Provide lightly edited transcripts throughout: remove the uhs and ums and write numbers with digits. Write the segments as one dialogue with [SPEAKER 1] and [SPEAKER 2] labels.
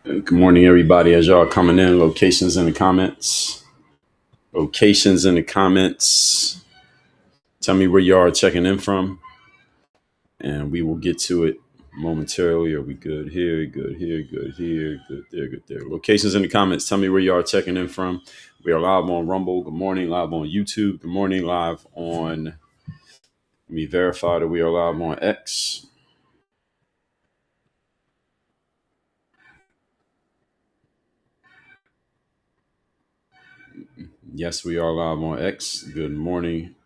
[SPEAKER 1] Good morning, everybody. As y'all coming in, locations in the comments. Locations in the comments. Tell me where you are checking in from, and we will get to it momentarily. Are we good here? Good here? Good here? Good there? Good there? Locations in the comments. Tell me where you are checking in from. We are live on Rumble. Good morning. Live on YouTube. Good morning. Live on. Let me verify that we are live on X. Yes, we are live on X. Good morning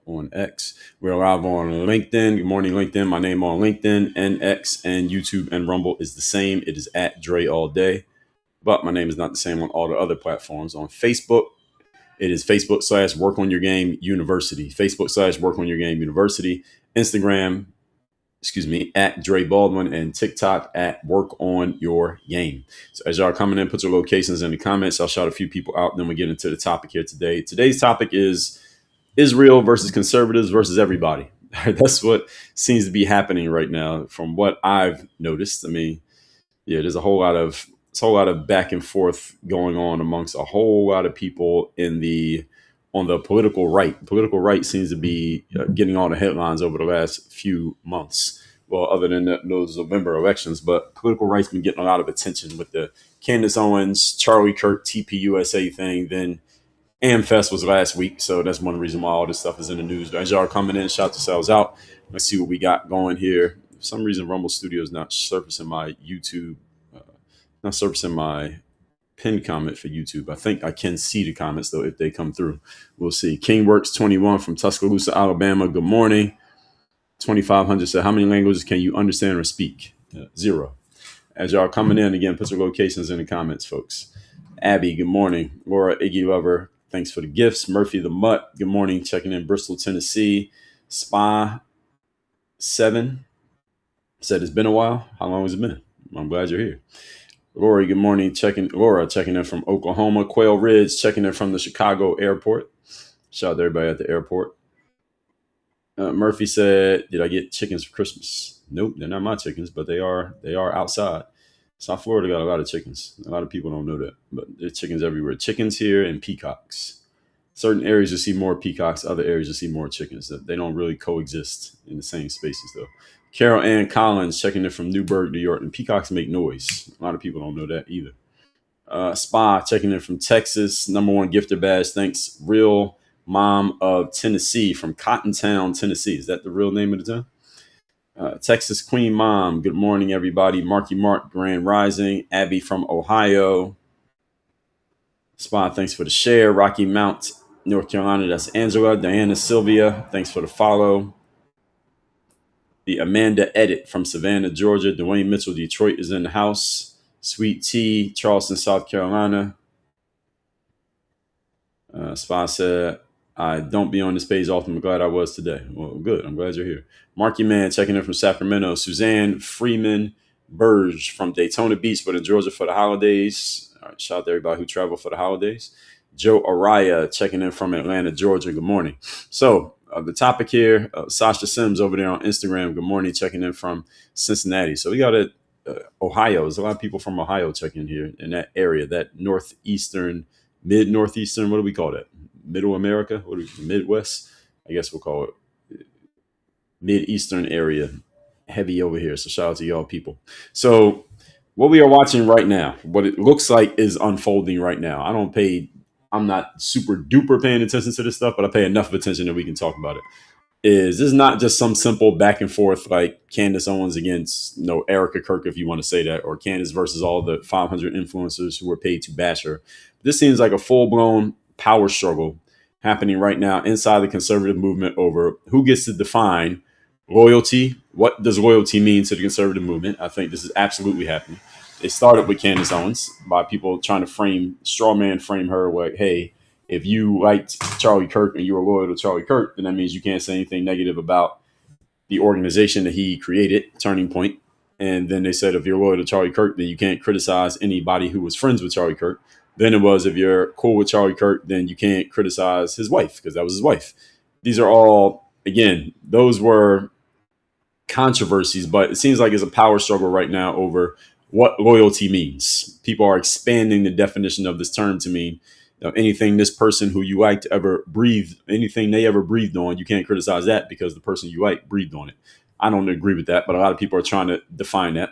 [SPEAKER 1] on X. We're live on LinkedIn. Good morning, LinkedIn. My name on LinkedIn and X and YouTube and Rumble is the same. It is at Dre All Day, but my name is not the same on all the other platforms. On Facebook, it is Facebook/Work on Your Game University. Facebook/Work on Your Game University. Instagram, at Dre Baldwin, and TikTok at Work on Your Game. So as y'all coming in, put your locations in the comments. I'll shout a few people out, then we get into the topic here today. Today's topic is Israel versus conservatives versus everybody. That's what seems to be happening right now from what I've noticed. I mean, yeah, there's a whole lot of back and forth going on amongst a whole lot of people on the political right. Political right seems to be getting all the headlines over the last few months. Well, other than those November elections, but political right's been getting a lot of attention with the Candace Owens, Charlie Kirk, TPUSA thing. Then AmFest was last week, so that's one reason why all this stuff is in the news. As y'all are coming in, shout yourselves out. Let's see what we got going here. For some reason, Rumble Studio is not surfacing my YouTube, not surfacing my pinned comment for YouTube. I think I can see the comments though if they come through. We'll see. KingWorks21 from Tuscaloosa, Alabama. Good morning. 2500 said, how many languages can you understand or speak? Zero. As y'all coming in again, put your locations in the comments, folks. Abby, good morning. Laura, Iggy Lover, thanks for the gifts. Murphy the Mutt, good morning. Checking in Bristol, Tennessee. Spa 7 said it's been a while. How long has it been? I'm glad you're here. Lori, good morning. Laura checking in from Oklahoma. Quail Ridge checking in from the Chicago airport. Shout out to everybody at the airport. Murphy said, "Did I get chickens for Christmas?" Nope, they're not my chickens, but they are outside. South Florida got a lot of chickens. A lot of people don't know that, but there's chickens everywhere. Chickens here and peacocks. Certain areas you see more peacocks. Other areas you see more chickens. They don't really coexist in the same spaces though. Carol Ann Collins checking in from Newburgh, New York. And peacocks make noise. A lot of people don't know that either. Spa checking in from Texas. Number one gifter badge. Thanks. Real Mom of Tennessee from Cottontown, Tennessee. Is that the real name of the town? Texas Queen Mom. Good morning, everybody. Marky Mark, Grand Rising. Abby from Ohio. Spa, thanks for the share. Rocky Mount, North Carolina. That's Angela. Diana Sylvia. Thanks for the follow. The Amanda Edit from Savannah, Georgia. Dwayne Mitchell, Detroit is in the house. Sweet Tea, Charleston, South Carolina. Spa said, I don't be on this page often. I'm glad I was today. Well, good. I'm glad you're here. Marky Man checking in from Sacramento. Suzanne Freeman Burge from Daytona Beach, but in Georgia for the holidays. All right, shout out to everybody who traveled for the holidays. Joe Araya checking in from Atlanta, Georgia. Good morning. So the topic here, Sasha Sims over there on Instagram. Good morning, checking in from Cincinnati. So we got Ohio. There's a lot of people from Ohio checking in here in that area, that northeastern, mid-northeastern, what do we call that? Middle America? Midwest? I guess we'll call it mid-eastern area. Heavy over here. So shout out to y'all people. So what we are watching right now, what it looks like is unfolding right now. I'm not super duper paying attention to this stuff, but I pay enough attention that we can talk about it. This is not just some simple back and forth like Candace Owens against Erica Kirk, if you want to say that, or Candace versus all the 500 influencers who were paid to bash her. This seems like a full-blown power struggle happening right now inside the conservative movement over who gets to define loyalty. What does loyalty mean to the conservative movement? I think this is absolutely happening. It started with Candace Owens by people trying to straw man frame her like, hey, if you liked Charlie Kirk and you were loyal to Charlie Kirk, then that means you can't say anything negative about the organization that he created, Turning Point. And then they said, if you're loyal to Charlie Kirk, then you can't criticize anybody who was friends with Charlie Kirk. Then it was, if you're cool with Charlie Kirk, then you can't criticize his wife because that was his wife. These are all, again, those were controversies, but it seems like it's a power struggle right now over what loyalty means. People are expanding the definition of this term to mean anything this person who you liked ever breathed, anything they ever breathed on, you can't criticize that because the person you like breathed on it. I don't agree with that, but a lot of people are trying to define that.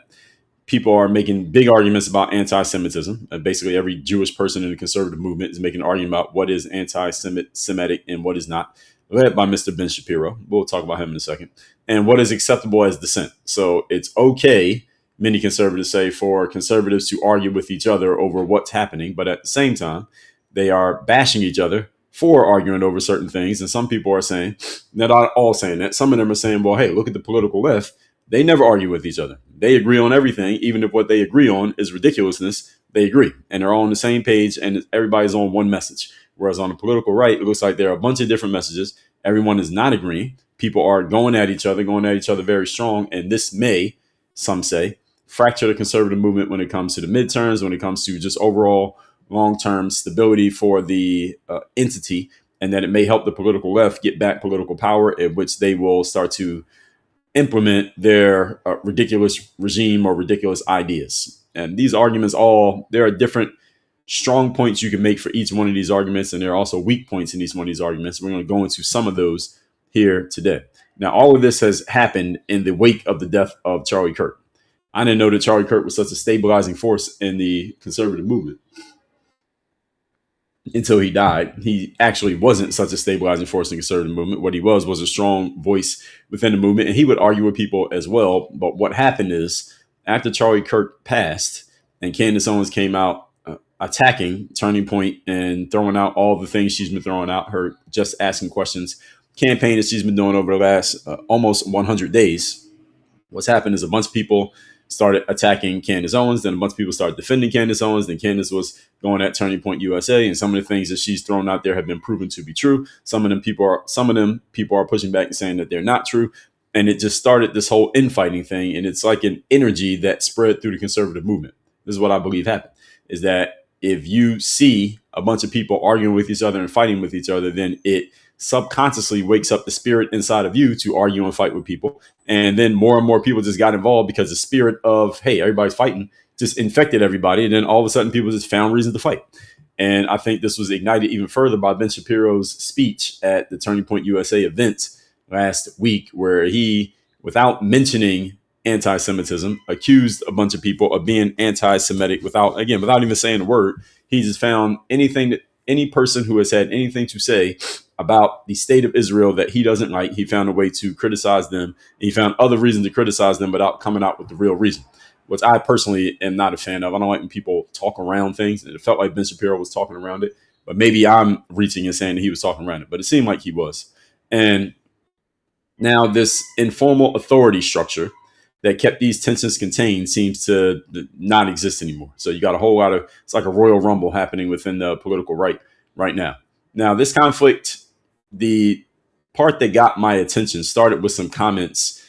[SPEAKER 1] People are making big arguments about anti-Semitism. Basically, every Jewish person in the conservative movement is making an argument about what is anti-Semitic and what is not, led by Mr. Ben Shapiro. We'll talk about him in a second. And what is acceptable as dissent. So it's okay, many conservatives say, for conservatives to argue with each other over what's happening. But at the same time, they are bashing each other for arguing over certain things. And some people are saying, they're not all saying that. Some of them are saying, well, hey, look at the political left. They never argue with each other. They agree on everything. Even if what they agree on is ridiculousness, they agree. And they're all on the same page and everybody's on one message. Whereas on the political right, it looks like there are a bunch of different messages. Everyone is not agreeing. People are going at each other very strong. And this may, some say, fracture the conservative movement when it comes to the midterms, when it comes to just overall long-term stability for the entity, and that it may help the political left get back political power, at which they will start to implement their ridiculous regime or ridiculous ideas. And these arguments there are different strong points you can make for each one of these arguments, and there are also weak points in each one of these arguments. We're going to go into some of those here today. Now, all of this has happened in the wake of the death of Charlie Kirk. I didn't know that Charlie Kirk was such a stabilizing force in the conservative movement until he died. He actually wasn't such a stabilizing force in the conservative movement. What he was a strong voice within the movement, and he would argue with people as well. But what happened is, after Charlie Kirk passed and Candace Owens came out attacking Turning Point and throwing out all the things she's been throwing out, her just asking questions campaign that she's been doing over the last almost 100 days, what's happened is a bunch of people started attacking Candace Owens. Then a bunch of people started defending Candace Owens. Then Candace was going at Turning Point USA, and some of the things that she's thrown out there have been proven to be true. Some of them people are pushing back and saying that they're not true. And it just started this whole infighting thing. And it's like an energy that spread through the conservative movement. This is what I believe happened, is that if you see a bunch of people arguing with each other and fighting with each other, then it subconsciously wakes up the spirit inside of you to argue and fight with people. And then more and more people just got involved because the spirit of, hey, everybody's fighting just infected everybody. And then all of a sudden people just found reason to fight. And I think this was ignited even further by Ben Shapiro's speech at the Turning Point USA event last week, where he, without mentioning anti-Semitism, accused a bunch of people of being anti-Semitic without even saying a word. He just found any person who has had anything to say about the state of Israel that he doesn't like, he found a way to criticize them. He found other reasons to criticize them without coming out with the real reason, which I personally am not a fan of. I don't like when people talk around things, and it felt like Ben Shapiro was talking around it, but maybe I'm reaching and saying that he was talking around it, but it seemed like he was. And now this informal authority structure that kept these tensions contained seems to not exist anymore. So you got a whole lot of, it's like a Royal Rumble happening within the political right now. Now, this conflict, the part that got my attention started with some comments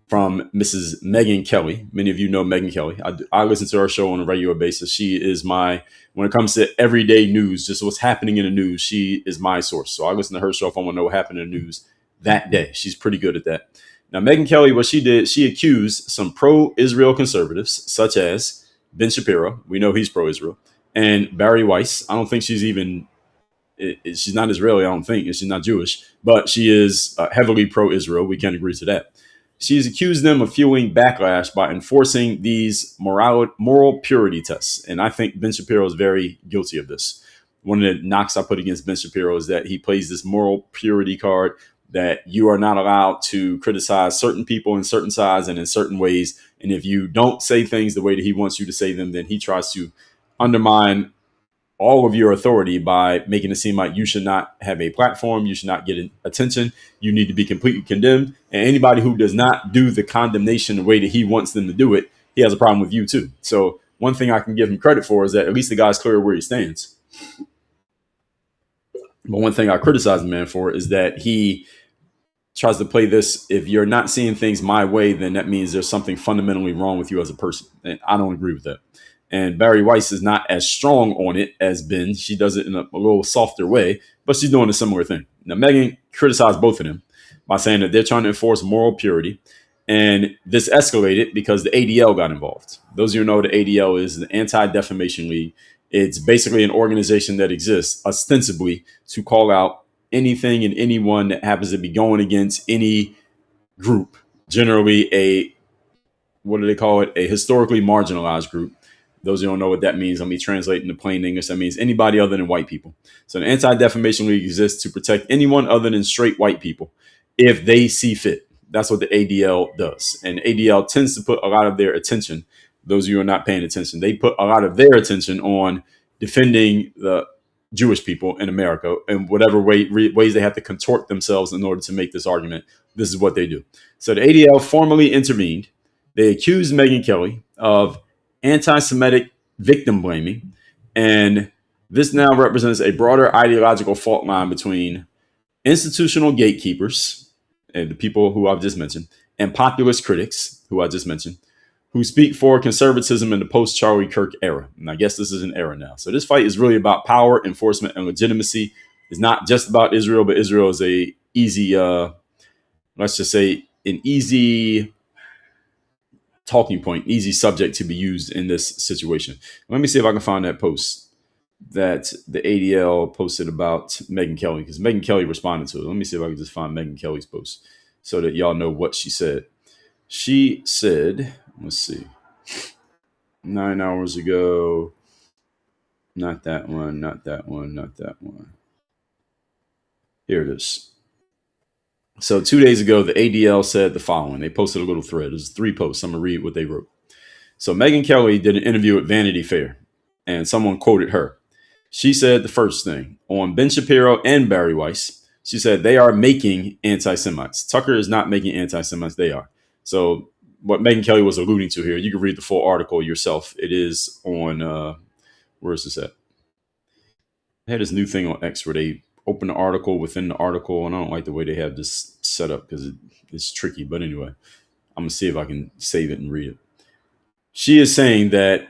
[SPEAKER 1] from Mrs. Megyn Kelly. Many of you know Megyn Kelly. I listen to her show on a regular basis. She is when it comes to everyday news, just what's happening in the news, she is my source. So I listen to her show if I want to know what happened in the news that day. She's pretty good at that. Now, Megyn Kelly, what she did, she accused some pro-Israel conservatives, such as Ben Shapiro. We know he's pro-Israel. And Bari Weiss. I don't think she's not Israeli, I don't think. She's not Jewish. But she is heavily pro-Israel. We can agree to that. She's accused them of fueling backlash by enforcing these moral purity tests. And I think Ben Shapiro is very guilty of this. One of the knocks I put against Ben Shapiro is that he plays this moral purity card, that you are not allowed to criticize certain people in certain sides and in certain ways. And if you don't say things the way that he wants you to say them, then he tries to undermine all of your authority by making it seem like you should not have a platform, you should not get attention, you need to be completely condemned. And anybody who does not do the condemnation the way that he wants them to do it, he has a problem with you too. So one thing I can give him credit for is that at least the guy's clear where he stands. But one thing I criticize the man for is that he tries to play this, if you're not seeing things my way, then that means there's something fundamentally wrong with you as a person. And I don't agree with that. And Bari Weiss is not as strong on it as Ben. She does it in a little softer way, but she's doing a similar thing. Now, Megyn criticized both of them by saying that they're trying to enforce moral purity. And this escalated because the ADL got involved. Those of you who know what the ADL is the Anti-Defamation League. It's basically an organization that exists ostensibly to call out anything and anyone that happens to be going against any group, generally a, what do they call it? A historically marginalized group. Those who don't know what that means, let me translate into plain English. That means anybody other than white people. So the Anti-Defamation League exists to protect anyone other than straight white people if they see fit. That's what the ADL does. And ADL tends to put a lot of their attention, those of you who are not paying attention, they put a lot of their attention on defending the Jewish people in America in whatever ways they have to contort themselves in order to make this argument. This is what they do. So the ADL formally intervened. They accused Megyn Kelly of anti-Semitic victim blaming. And this now represents a broader ideological fault line between institutional gatekeepers, and the people who I've just mentioned, and populist critics, who I just mentioned, who speak for conservatism in the post-Charlie Kirk era. And I guess this is an era now. So this fight is really about power, enforcement, and legitimacy. It's not just about Israel, but Israel is a easy, let's just say, an easy talking point, easy subject to be used in this situation. Let me see if I can find that post that the ADL posted about Megyn Kelly, because Megyn Kelly responded to it. Let me see if I can just find Megyn Kelly's post so that y'all know what she said. She said, let's see, 9 hours ago, not that one, not that one, not that one. Here it is. So 2 days ago, the ADL said the following. They posted a little thread. There's 3 posts. I'm going to read what they wrote. So Megyn Kelly did an interview at Vanity Fair, and someone quoted her. She said the first thing on Ben Shapiro and Bari Weiss. She said they are making anti-Semites. Tucker is not making anti-Semites. They are. So what Megyn Kelly was alluding to here, you can read the full article yourself. It is on, where is this at? They had this new thing on X where they open the article within the article, and I don't like the way they have this set up because it's tricky. But anyway, I'm going to see if I can save it and read it. She is saying that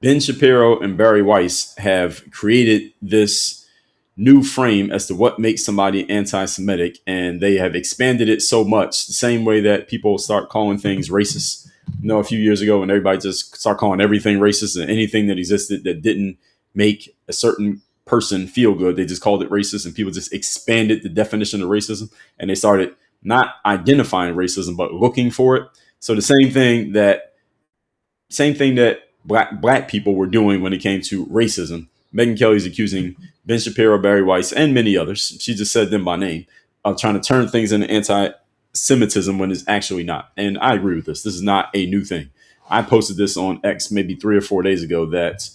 [SPEAKER 1] Ben Shapiro and Bari Weiss have created this new frame as to what makes somebody anti-Semitic, and they have expanded it so much, the same way that people start calling things racist. You know, a few years ago when everybody just started calling everything racist, and anything that existed that didn't make a certain person feel good, they just called it racist, and people just expanded the definition of racism, and they started not identifying racism, but looking for it. So the same thing that black people were doing when it came to racism, Megyn Kelly is accusing Ben Shapiro, Bari Weiss, and many others, she just said them by name, of trying to turn things into anti-Semitism when it's actually not. And I agree with this. This is not a new thing. I posted this on X maybe 3 or 4 days ago that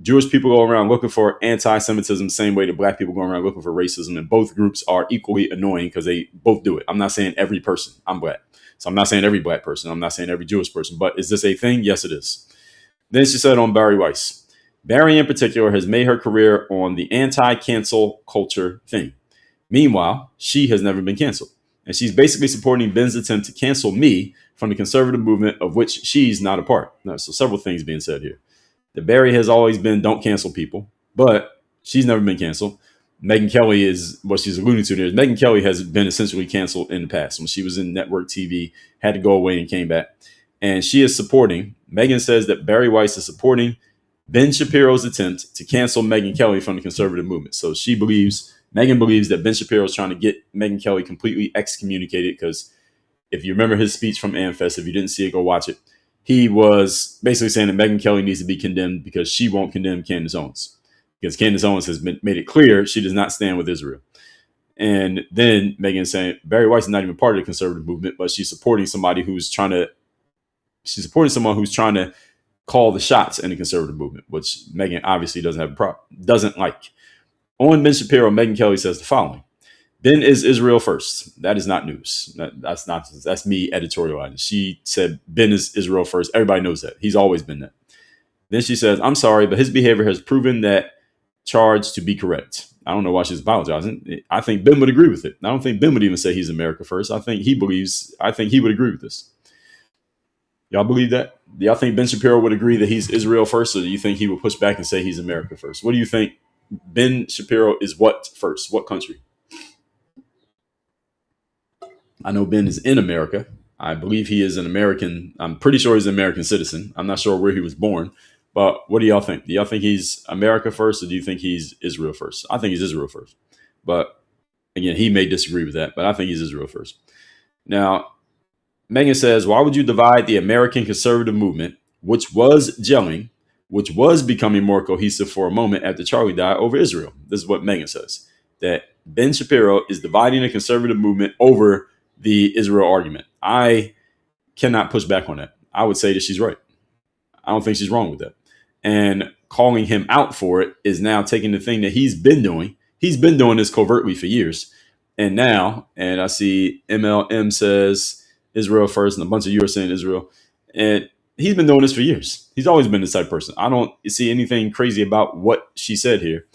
[SPEAKER 1] Jewish people go around looking for anti-Semitism the same way that black people go around looking for racism. And both groups are equally annoying because they both do it. I'm not saying every person. I'm black. So I'm not saying every black person. I'm not saying every Jewish person. But is this a thing? Yes, it is. Then she said on Bari Weiss, Bari in particular has made her career on the anti-cancel culture thing. Meanwhile, she has never been canceled. And she's basically supporting Ben's attempt to cancel me from the conservative movement of which she's not a part. No, so several things being said here. The Bari has always been don't cancel people, but she's never been canceled. Megyn Kelly is what she's alluding to there. Megyn Kelly has been essentially canceled in the past when she was in network TV, had to go away and came back. And she is supporting, Megyn says that Bari Weiss is supporting Ben Shapiro's attempt to cancel Megyn Kelly from the conservative movement. So Megyn believes that Ben Shapiro is trying to get Megyn Kelly completely excommunicated because if you remember his speech from AmFest, if you didn't see it, go watch it. He was basically saying that Megyn Kelly needs to be condemned because she won't condemn Candace Owens. Because Candace Owens has made it clear she does not stand with Israel. And then Megyn saying Bari Weiss is not even part of the conservative movement, but she's supporting someone who's trying to call the shots in the conservative movement, which Megyn obviously doesn't like. On Ben Shapiro, Megyn Kelly says the following. Ben is Israel first. That is not news. That's me editorializing. She said Ben is Israel first. Everybody knows that. He's always been that. Then she says, I'm sorry, but his behavior has proven that charge to be correct. I don't know why she's apologizing. I think Ben would agree with it. I don't think Ben would even say he's America first. I think he would agree with this. Y'all believe that? Do y'all think Ben Shapiro would agree that he's Israel first, or do you think he would push back and say he's America first? What do you think? Ben Shapiro is what first? What country? I know Ben is in America. I believe he is an American. I'm pretty sure he's an American citizen. I'm not sure where he was born. But what do y'all think? Do y'all think he's America first, or do you think he's Israel first? I think he's Israel first. But again, he may disagree with that, but I think he's Israel first. Now, Megan says, why would you divide the American conservative movement, which was gelling, which was becoming more cohesive for a moment after Charlie died, over Israel? This is what Megan says, that Ben Shapiro is dividing the conservative movement over the Israel argument. I cannot push back on that. I would say that she's right. I don't think she's wrong with that. And calling him out for it is now taking the thing that he's been doing. He's been doing this covertly for years. And now, and I see MLM says Israel first, and a bunch of you are saying Israel. And he's been doing this for years. He's always been this type of person. I don't see anything crazy about what she said here.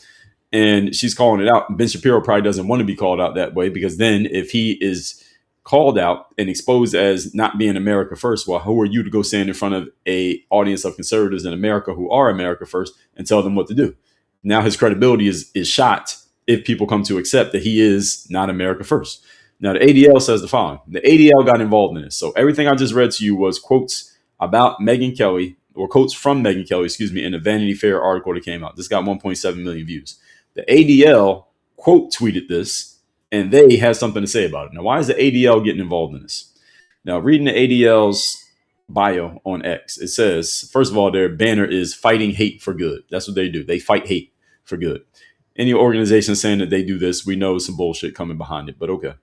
[SPEAKER 1] And she's calling it out. Ben Shapiro probably doesn't want to be called out that way, because then if he is called out and exposed as not being America first, well, who are you to go stand in front of a audience of conservatives in America who are America first and tell them what to do? Now his credibility is shot if people come to accept that he is not America first. Now the ADL says the following. The ADL got involved in this. So everything I just read to you was quotes about Megyn Kelly, or quotes from Megyn Kelly, in a Vanity Fair article that came out. This got 1.7 million views. The ADL quote tweeted this, and they had something to say about it. Now, why is the ADL getting involved in this? Now, reading the ADL's bio on X, it says, first of all, their banner is fighting hate for good. That's what they do. They fight hate for good. Any organization saying that they do this, we know some bullshit coming behind it, but okay.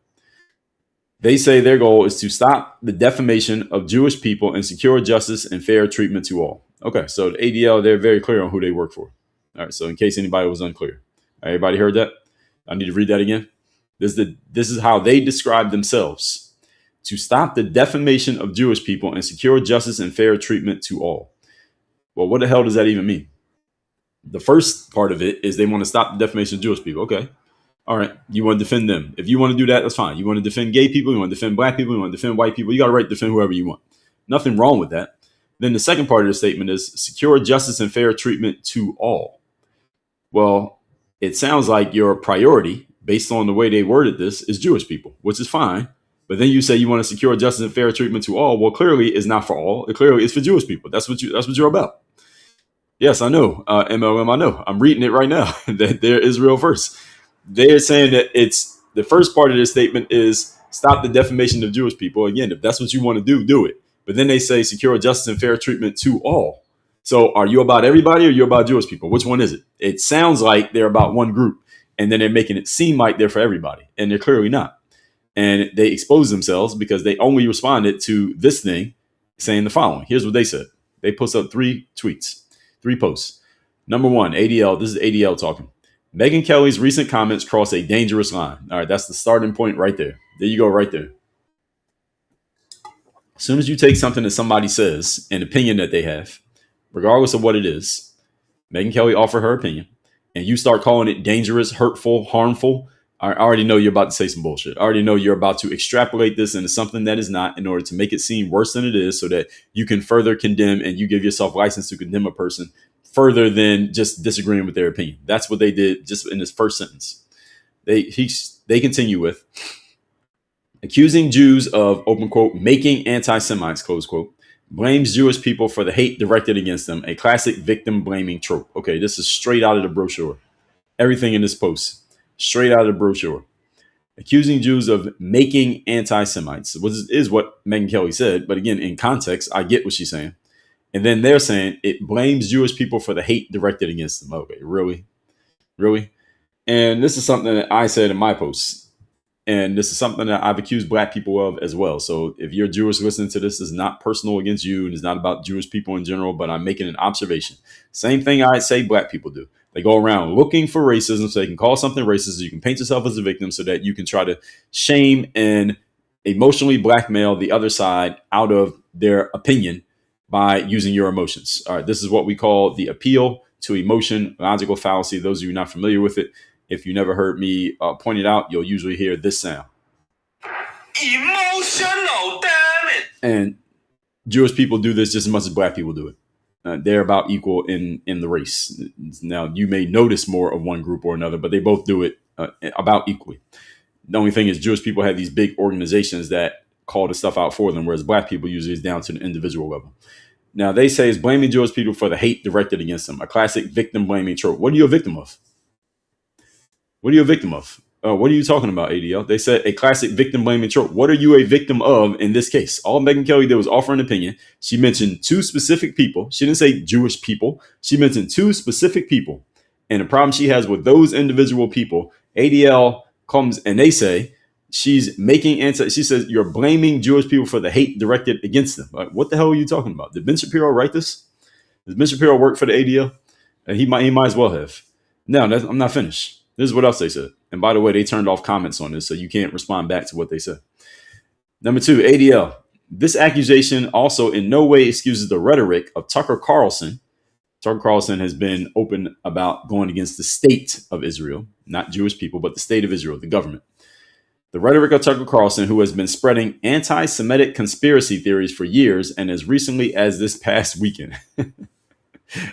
[SPEAKER 1] They say their goal is to stop the defamation of Jewish people and secure justice and fair treatment to all. Okay, so the ADL, they're very clear on who they work for. All right, so in case anybody was unclear. Everybody heard that? I need to read that again. This is how they describe themselves: to stop the defamation of Jewish people and secure justice and fair treatment to all. Well, what the hell does that even mean? The first part of it is they want to stop the defamation of Jewish people. Okay. All right. You want to defend them. If you want to do that, that's fine. You want to defend gay people, you want to defend black people, you want to defend white people, you got a right to defend whoever you want. Nothing wrong with that. Then the second part of the statement is secure justice and fair treatment to all. Well, it sounds like your priority, based on the way they worded this, is Jewish people, which is fine. But then you say you want to secure justice and fair treatment to all. Well, clearly it's not for all. It clearly is for Jewish people. That's what you're about. Yes, I know. MLM, I know. I'm reading it right now. That they're Israel first. They're saying that it's the first part of this statement is stop the defamation of Jewish people. Again, if that's what you want to do, do it. But then they say secure justice and fair treatment to all. So are you about everybody, or are you about Jewish people? Which one is it? It sounds like they're about one group, and then they're making it seem like they're for everybody, and they're clearly not. And they expose themselves because they only responded to this thing saying the following. Here's what they said. They posted up 3 posts. Number 1, ADL. This is ADL talking. Megyn Kelly's recent comments cross a dangerous line. All right, that's the starting point right there. There you go, right there. As soon as you take something that somebody says, an opinion that they have, regardless of what it is, Megyn Kelly offered her opinion, and you start calling it dangerous, hurtful, harmful, I already know you're about to say some bullshit. I already know you're about to extrapolate this into something that is not, in order to make it seem worse than it is, so that you can further condemn, and you give yourself license to condemn a person further than just disagreeing with their opinion. That's what they did just in this first sentence. They continue with accusing Jews of, open quote, making anti-Semites, close quote, blames Jewish people for the hate directed against them, a classic victim blaming trope. Okay, this is straight out of the brochure. Everything in this post, straight out of the brochure. Accusing Jews of making anti-Semites, which is what Megyn Kelly said. But again, in context, I get what she's saying. And then they're saying it blames Jewish people for the hate directed against them. Okay, really? Really? And this is something that I said in my posts. And this is something that I've accused black people of as well. So if you're Jewish listening to this, it's not personal against you, and it's not about Jewish people in general, but I'm making an observation. Same thing I say black people do. They go around looking for racism so they can call something racist. So you can paint yourself as a victim so that you can try to shame and emotionally blackmail the other side out of their opinion by using your emotions. All right, this is what we call the appeal to emotion, logical fallacy. Those of you not familiar with it, if you never heard me point it out, you'll usually hear this sound. Emotional, damn it. And Jewish people do this just as much as black people do it. They're about equal in the race. Now, you may notice more of one group or another, but they both do it about equally. The only thing is Jewish people have these big organizations that call the stuff out for them, whereas black people usually is down to the individual level. Now, they say it's blaming Jewish people for the hate directed against them, a classic victim blaming trope. What are you a victim of? What are you a victim of? What are you talking about, ADL? They said a classic victim blaming trope. What are you a victim of in this case? All Megyn Kelly did was offer an opinion. She mentioned two specific people. She didn't say Jewish people. She mentioned two specific people. And the problem she has with those individual people, ADL comes and they say she's she says you're blaming Jewish people for the hate directed against them. Like, what the hell are you talking about? Did Ben Shapiro write this? Does Ben Shapiro work for the ADL? He might as well have. No, I'm not finished. This is what else they said. And by the way, they turned off comments on this, so you can't respond back to what they said. Number two, ADL. This accusation also in no way excuses the rhetoric of Tucker Carlson. Tucker Carlson has been open about going against the state of Israel, not Jewish people, but the state of Israel, the government. The rhetoric of Tucker Carlson, who has been spreading anti-Semitic conspiracy theories for years and as recently as this past weekend.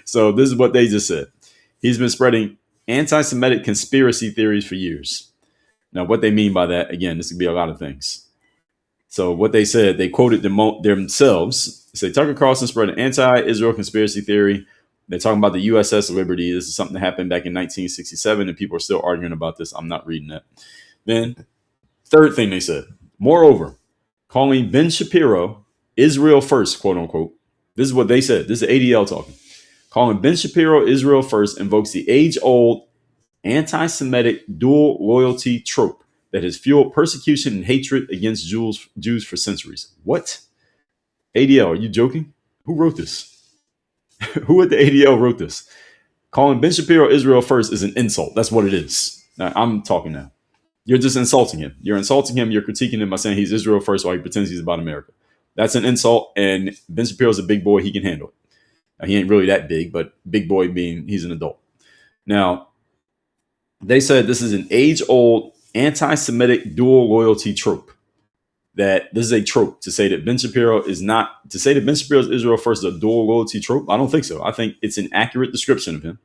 [SPEAKER 1] So this is what they just said. He's been spreading anti-Semitic conspiracy theories for years. Now, what they mean by that, again, this could be a lot of things. So what they said, they quoted themselves. They say Tucker Carlson spread an anti-Israel conspiracy theory. They're talking about the USS Liberty. This is something that happened back in 1967, and people are still arguing about this. I'm not reading that. Then, third thing they said, moreover, calling Ben Shapiro Israel first, quote unquote. This is what they said. This is ADL talking. Calling Ben Shapiro Israel first invokes the age-old anti-Semitic dual loyalty trope that has fueled persecution and hatred against Jews for centuries. What? ADL, are you joking? Who wrote this? Who at the ADL wrote this? Calling Ben Shapiro Israel first is an insult. That's what it is. Now, I'm talking now. You're just insulting him. You're insulting him. You're critiquing him by saying he's Israel first while he pretends he's about America. That's an insult, and Ben Shapiro's a big boy. He can handle it. Now, he ain't really that big, but big boy being he's an adult. Now, they said this is an age-old anti-Semitic dual loyalty trope. That this is a trope to say that Ben Shapiro is not, to say that Ben Shapiro's Israel first is a dual loyalty trope. I don't think so. I think it's an accurate description of him.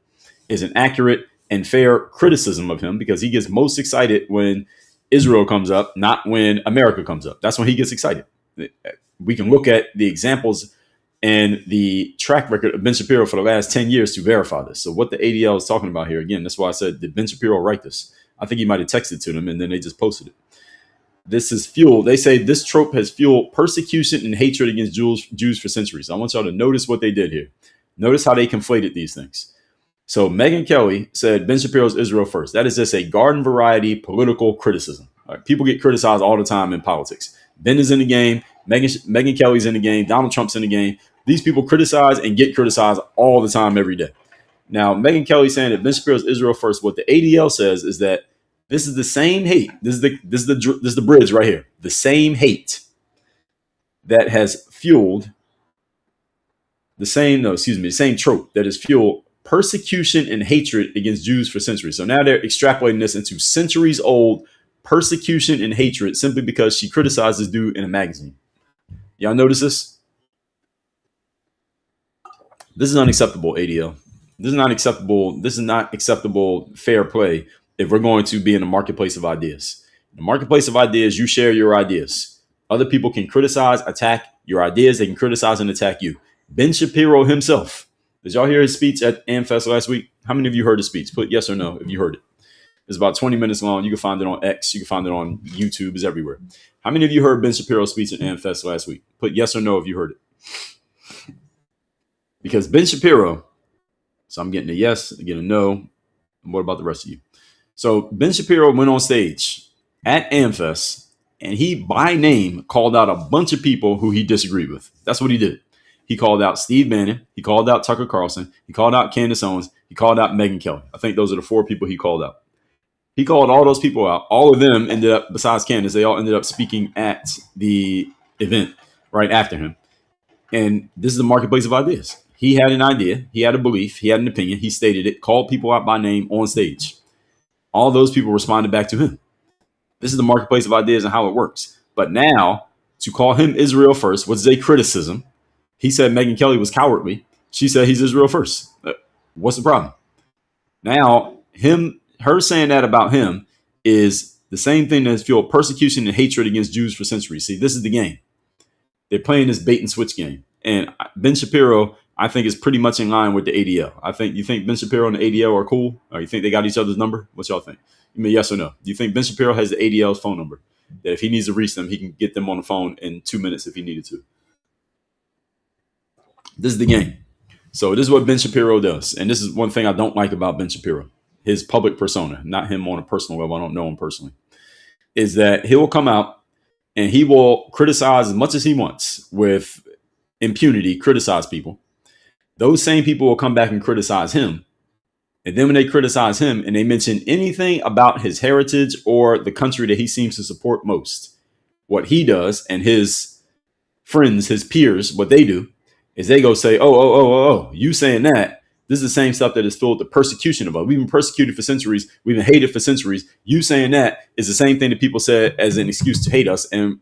[SPEAKER 1] It's an accurate and fair criticism of him because he gets most excited when Israel comes up, not when America comes up. That's when he gets excited. We can look at the examples and the track record of Ben Shapiro for the last 10 years to verify this. So what the ADL is talking about here, again, that's why I said, did Ben Shapiro write this? I think he might have texted to them and then they just posted it. This is fueled. They say this trope has fueled persecution and hatred against Jews for centuries. I want y'all to notice what they did here. Notice how they conflated these things. So Megyn Kelly said Ben Shapiro's Israel first. That is just a garden variety political criticism. All right, people get criticized all the time in politics. Ben is in the game. Megyn Kelly's in the game. Donald Trump's in the game. These people criticize and get criticized all the time, every day. Now, Megyn Kelly saying that Ben Shapiro's Israel first. What the ADL says is that this is the same hate. This is the bridge right here. The same hate that has fueled the same trope that has fueled persecution and hatred against Jews for centuries. So now they're extrapolating this into centuries old persecution and hatred simply because she criticized this dude in a magazine. Y'all notice this? This is unacceptable, ADL. This is not acceptable. This is not acceptable fair play if we're going to be in a marketplace of ideas. In the marketplace of ideas, you share your ideas. Other people can criticize, attack your ideas. They can criticize and attack you. Ben Shapiro himself. Did y'all hear his speech at AmFest last week? How many of you heard his speech? Put yes or no if you heard it. It's about 20 minutes long. You can find it on X. You can find it on YouTube. It's everywhere. How many of you heard Ben Shapiro's speech at AmFest last week? Put yes or no if you heard it. Because Ben Shapiro, so I'm getting a yes, I get a no. And what about the rest of you? So Ben Shapiro went on stage at AmFest and he, by name, called out a bunch of people who he disagreed with. That's what he did. He called out Steve Bannon. He called out Tucker Carlson. He called out Candace Owens. He called out Megyn Kelly. I think those are the four people he called out. He called all those people out. All of them ended up, besides Candace, they all ended up speaking at the event right after him. And this is the marketplace of ideas. He had an idea. He had a belief. He had an opinion. He stated it, called people out by name on stage. All those people responded back to him. This is the marketplace of ideas and how it works. But now, to call him Israel first was a criticism. He said Megyn Kelly was cowardly. She said he's Israel first. What's the problem? Now, her saying that about him is The same thing that has fueled persecution and hatred against Jews for centuries. See, this is the game. They're playing this bait and switch game. And Ben Shapiro, I think, is pretty much in line with the ADL. You think Ben Shapiro and the ADL are cool? Or you think they got each other's number? What y'all think? You mean yes or no? Do you think Ben Shapiro has the ADL's phone number? That if he needs to reach them, he can get them on the phone in 2 minutes if he needed to. This is the game. So this is what Ben Shapiro does. And this is one thing I don't like about Ben Shapiro. His public persona, not him on a personal level. I don't know him personally. Is that he will come out and he will criticize as much as he wants with impunity, criticize people. Those same people will come back and criticize him. And then when they criticize him and they mention anything about his heritage or the country that he seems to support most, what he does and his friends, his peers, what they do is they go say, oh, you saying that. This is the same stuff that has fueled the persecution of us. We've been persecuted for centuries. We've been hated for centuries. You saying that is the same thing that people said as an excuse to hate us. And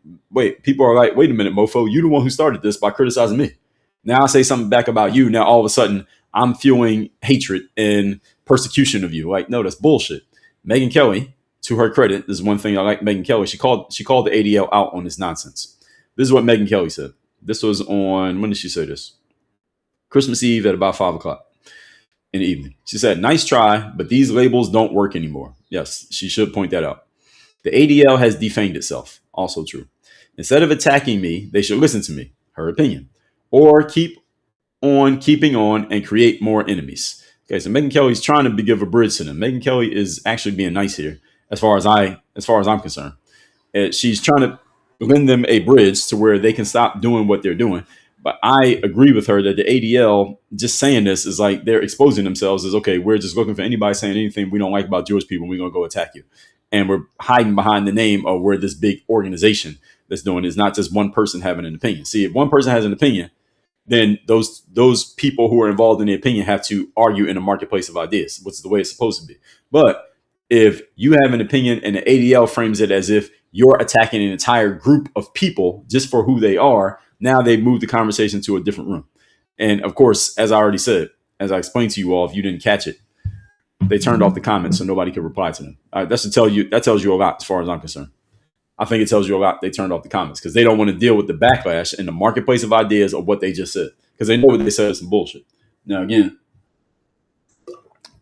[SPEAKER 1] people are like, wait a minute, mofo, you the one who started this by criticizing me. Now I say something back about you. Now all of a sudden I'm fueling hatred and persecution of you. Like, no, that's bullshit. Megyn Kelly, to her credit, this is one thing I like Megyn Kelly. She called the ADL out on this nonsense. This is what Megyn Kelly said. This was on, when did she say this? Christmas Eve at about 5 o'clock. In the evening. She said, nice try, but these labels don't work anymore. Yes, she should point that out. The ADL has defamed itself. Also true. Instead of attacking me, they should listen to me, her opinion, or keep on keeping on and create more enemies. Okay, so Megyn Kelly's trying to give a bridge to them. Megyn Kelly is actually being nice here, as far as I'm concerned. She's trying to lend them a bridge to where they can stop doing what they're doing. But I agree with her that the ADL just saying this is like they're exposing themselves as, okay, we're just looking for anybody saying anything we don't like about Jewish people. We're going to go attack you. And we're hiding behind the name of we're this big organization that's doing is not just one person having an opinion. See, if one person has an opinion, then those people who are involved in the opinion have to argue in a marketplace of ideas, which is the way it's supposed to be. But if you have an opinion and the ADL frames it as if you're attacking an entire group of people just for who they are, now they've moved the conversation to a different room. And of course, as I already said, as I explained to you all, if you didn't catch it, they turned off the comments so nobody could reply to them. That tells you a lot as far as I'm concerned. I think it tells you a lot they turned off the comments because they don't want to deal with the backlash in the marketplace of ideas of what they just said because they know what they said is some bullshit. Now, again,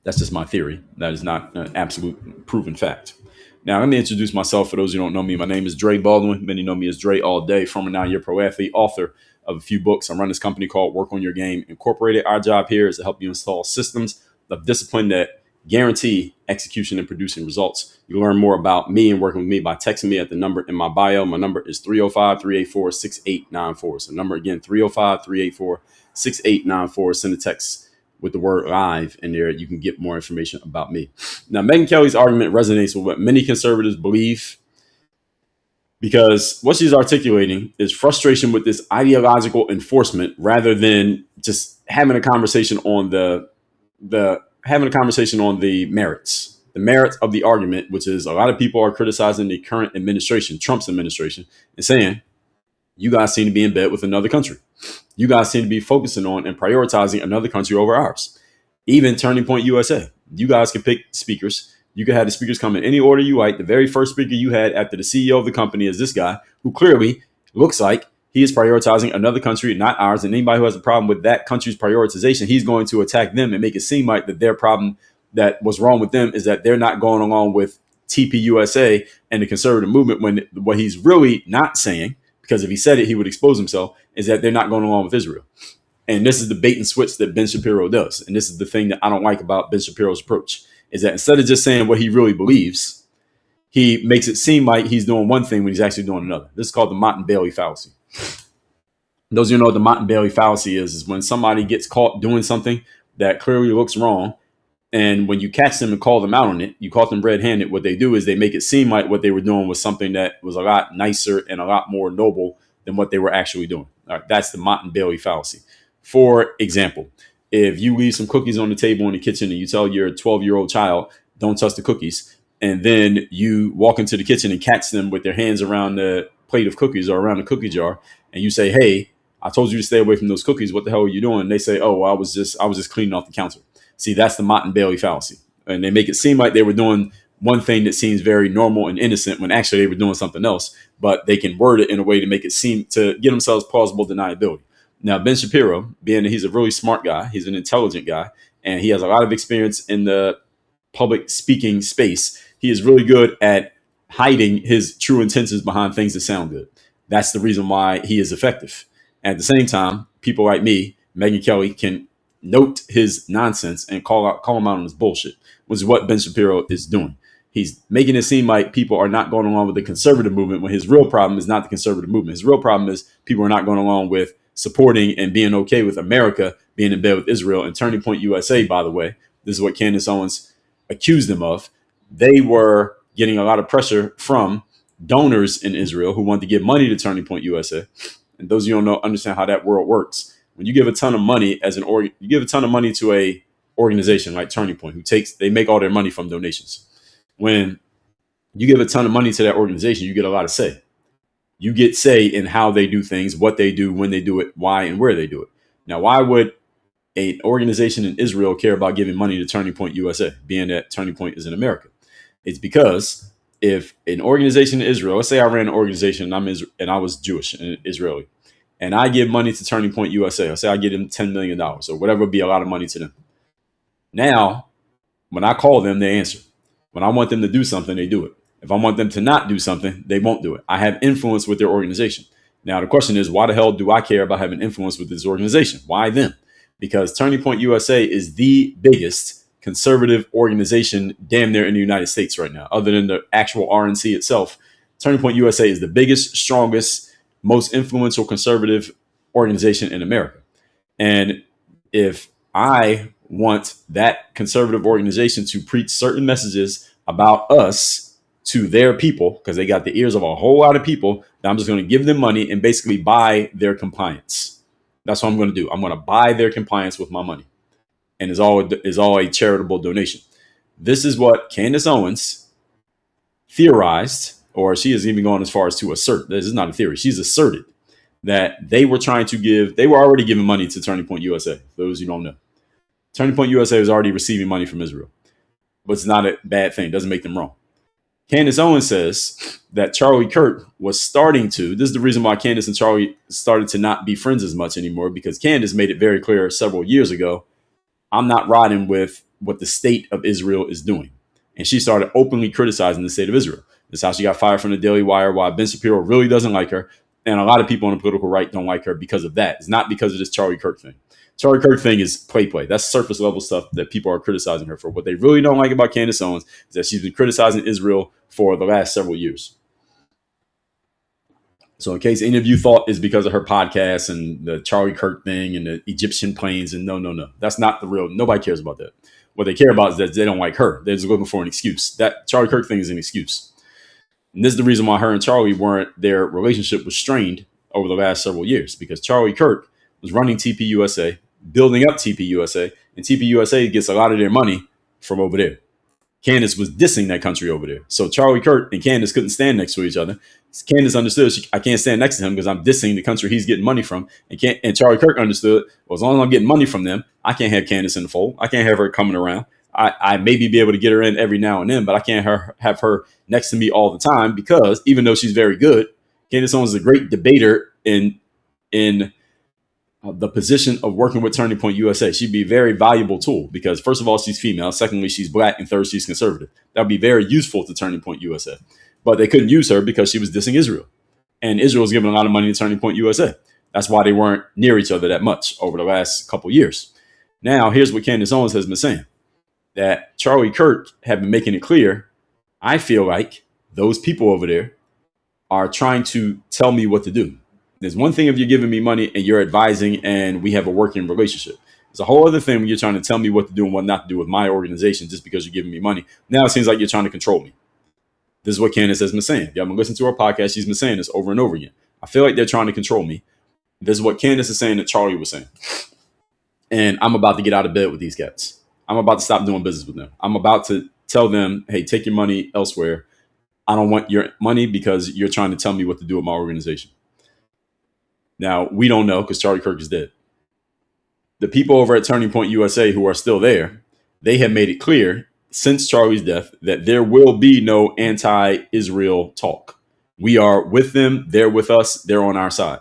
[SPEAKER 1] that's just my theory. That is not an absolute proven fact. Now, let me introduce myself for those who don't know me. My name is Dre Baldwin. Many know me as Dre all day, former 9-year pro athlete, author of a few books. I run this company called Work on Your Game Incorporated. Our job here is to help you install systems of discipline that guarantee execution and producing results. You learn more about me and working with me by texting me at the number in my bio. My number is 305-384-6894. So number again, 305-384-6894. Send a text with the word live in there. You can get more information about me. Now, Megyn Kelly's argument resonates with what many conservatives believe because what she's articulating is frustration with this ideological enforcement rather than just having a conversation on the merits. The merits of the argument, which is a lot of people are criticizing the current administration, Trump's administration, and saying, you guys seem to be in bed with another country. You guys seem to be focusing on and prioritizing another country over ours. Even Turning Point USA. You guys can pick speakers. You can have the speakers come in any order you like. The very first speaker you had after the CEO of the company is this guy who clearly looks like he is prioritizing another country, not ours. And anybody who has a problem with that country's prioritization, he's going to attack them and make it seem like that their problem that was wrong with them is that they're not going along with TPUSA and the conservative movement when what he's really not saying, because if he said it, he would expose himself, is that they're not going along with Israel. And this is the bait and switch that Ben Shapiro does. And this is the thing that I don't like about Ben Shapiro's approach, is that instead of just saying what he really believes, he makes it seem like he's doing one thing when he's actually doing another. This is called the Mott and Bailey fallacy. Those of you know what the Mott and Bailey fallacy is when somebody gets caught doing something that clearly looks wrong. And when you catch them and call them out on it, you caught them red-handed. What they do is they make it seem like what they were doing was something that was a lot nicer and a lot more noble than what they were actually doing. All right, that's the Mott and Bailey fallacy. For example, if you leave some cookies on the table in the kitchen and you tell your 12-year-old child, don't touch the cookies, and then you walk into the kitchen and catch them with their hands around the plate of cookies or around the cookie jar, and you say, hey, I told you to stay away from those cookies. What the hell are you doing? And they say, oh, well, I was just cleaning off the counter. See, that's the Mott and Bailey fallacy. And they make it seem like they were doing one thing that seems very normal and innocent when actually they were doing something else, but they can word it in a way to make it seem to give themselves plausible deniability. Now, Ben Shapiro, being that he's a really smart guy, he's an intelligent guy, and he has a lot of experience in the public speaking space. He is really good at hiding his true intentions behind things that sound good. That's the reason why he is effective. At the same time, people like me, Megyn Kelly, can note his nonsense and call him out on his bullshit, which is what Ben Shapiro is doing. He's making it seem like people are not going along with the conservative movement when his real problem is not the conservative movement. His real problem is people are not going along with supporting and being okay with America being in bed with Israel. And Turning Point USA, by the way, this is what Candace Owens accused them of. They were getting a lot of pressure from donors in Israel who wanted to give money to Turning Point USA. And those of you who don't understand how that world works, when you give a ton of money you give a ton of money to a organization like Turning Point, they make all their money from donations. When you give a ton of money to that organization, you get a lot of say. You get say in how they do things, what they do, when they do it, why, and where they do it. Now, why would an organization in Israel care about giving money to Turning Point USA, being that Turning Point is in America? It's because if an organization in Israel, let's say I ran an organization and I was Jewish and Israeli, and I give money to Turning Point USA, let's say I give them $10 million or whatever would be a lot of money to them. Now, when I call them, they answer. When I want them to do something, they do it. If I want them to not do something, they won't do it. I have influence with their organization. Now, the question is, why the hell do I care about having influence with this organization? Why them? Because Turning Point USA is the biggest conservative organization damn near in the United States right now, other than the actual RNC itself. Turning Point USA is the biggest, strongest, most influential conservative organization in America. And if I want that conservative organization to preach certain messages about us to their people, because they got the ears of a whole lot of people, then I'm just going to give them money and basically buy their compliance. That's what I'm going to do. I'm going to buy their compliance with my money. And it's all a charitable donation. This is what Candace Owens theorized, or she is even going as far as to assert. This is not a theory. She's asserted that they were already giving money to Turning Point USA. For those who don't know, Turning Point USA was already receiving money from Israel, but it's not a bad thing. It doesn't make them wrong. Candace Owens says that Charlie Kirk was starting to, this is the reason why Candace and Charlie started to not be friends as much anymore, because Candace made it very clear several years ago, I'm not riding with what the state of Israel is doing. And she started openly criticizing the state of Israel. That's how she got fired from the Daily Wire, why Ben Shapiro really doesn't like her. And a lot of people on the political right don't like her because of that. It's not because of this Charlie Kirk thing. Charlie Kirk thing is play. That's surface level stuff that people are criticizing her for. What they really don't like about Candace Owens is that she's been criticizing Israel for the last several years. So in case any of you thought it's because of her podcast and the Charlie Kirk thing and the Egyptian planes, and no. That's not the real, nobody cares about that. What they care about is that they don't like her. They're just looking for an excuse. That Charlie Kirk thing is an excuse. And this is the reason why her and Charlie their relationship was strained over the last several years, because Charlie Kirk was running TPUSA, building up TPUSA, and TPUSA gets a lot of their money from over there. Candace was dissing that country over there. So Charlie Kirk and Candace couldn't stand next to each other. Candace understood, I can't stand next to him because I'm dissing the country he's getting money from. And Charlie Kirk understood, well, as long as I'm getting money from them, I can't have Candace in the fold. I can't have her coming around. I maybe be able to get her in every now and then, but I can't have her next to me all the time, because even though she's very good, Candace Owens is a great debater in the position of working with Turning Point USA. She'd be a very valuable tool because, first of all, she's female. Secondly, she's black. And third, she's conservative. That would be very useful to Turning Point USA. But they couldn't use her because she was dissing Israel. And Israel was giving a lot of money to Turning Point USA. That's why they weren't near each other that much over the last couple of years. Now, here's what Candace Owens has been saying. That Charlie Kirk have been making it clear, I feel like those people over there are trying to tell me what to do. There's one thing if you're giving me money and you're advising and we have a working relationship. It's a whole other thing when you're trying to tell me what to do and what not to do with my organization just because you're giving me money. Now it seems like you're trying to control me. This is what Candace has been saying. If y'all been listening to her podcast, she's been saying this over and over again. I feel like they're trying to control me. This is what Candace is saying that Charlie was saying. And I'm about to get out of bed with these cats. I'm about to stop doing business with them. I'm about to tell them, hey, take your money elsewhere. I don't want your money because you're trying to tell me what to do with my organization. Now, we don't know because Charlie Kirk is dead. The people over at Turning Point USA who are still there, they have made it clear since Charlie's death that there will be no anti-Israel talk. We are with them. They're with us. They're on our side.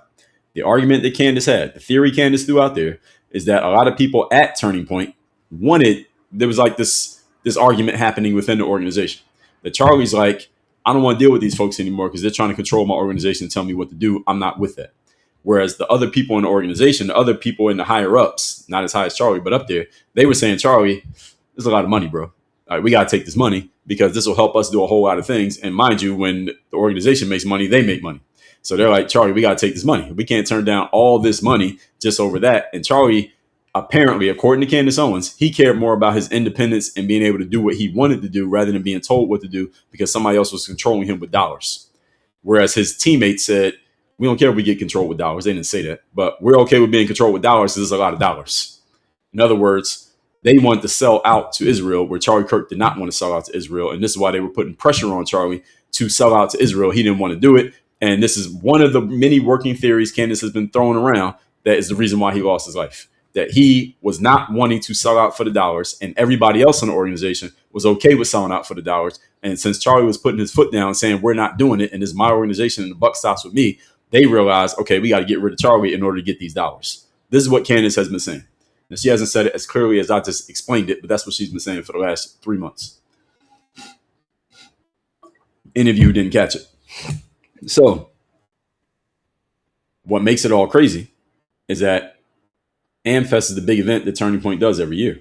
[SPEAKER 1] The argument that Candace had, the theory Candace threw out there, is that a lot of people at Turning Point wanted, there was like this argument happening within the organization. That Charlie's like, I don't want to deal with these folks anymore because they're trying to control my organization and tell me what to do. I'm not with that. Whereas the other people in the organization, the other people in the higher ups, not as high as Charlie, but up there, they were saying, Charlie, there's a lot of money, bro. All right, we got to take this money because this will help us do a whole lot of things. And mind you, when the organization makes money, they make money. So they're like, Charlie, we got to take this money. We can't turn down all this money just over that. And Charlie, apparently, according to Candace Owens, he cared more about his independence and being able to do what he wanted to do rather than being told what to do because somebody else was controlling him with dollars. Whereas his teammates said, we don't care if we get controlled with dollars. They didn't say that, but we're okay with being controlled with dollars because there's a lot of dollars. In other words, they wanted to sell out to Israel where Charlie Kirk did not want to sell out to Israel. And this is why they were putting pressure on Charlie to sell out to Israel. He didn't want to do it. And this is one of the many working theories Candace has been throwing around that is the reason why he lost his life. That he was not wanting to sell out for the dollars and everybody else in the organization was okay with selling out for the dollars. And since Charlie was putting his foot down saying, we're not doing it and this is my organization and the buck stops with me, they realized, okay, we got to get rid of Charlie in order to get these dollars. This is what Candace has been saying. And she hasn't said it as clearly as I just explained it, but that's what she's been saying for the last 3 months. Any of you who didn't catch it. So what makes it all crazy is that AmFest is the big event that Turning Point does every year.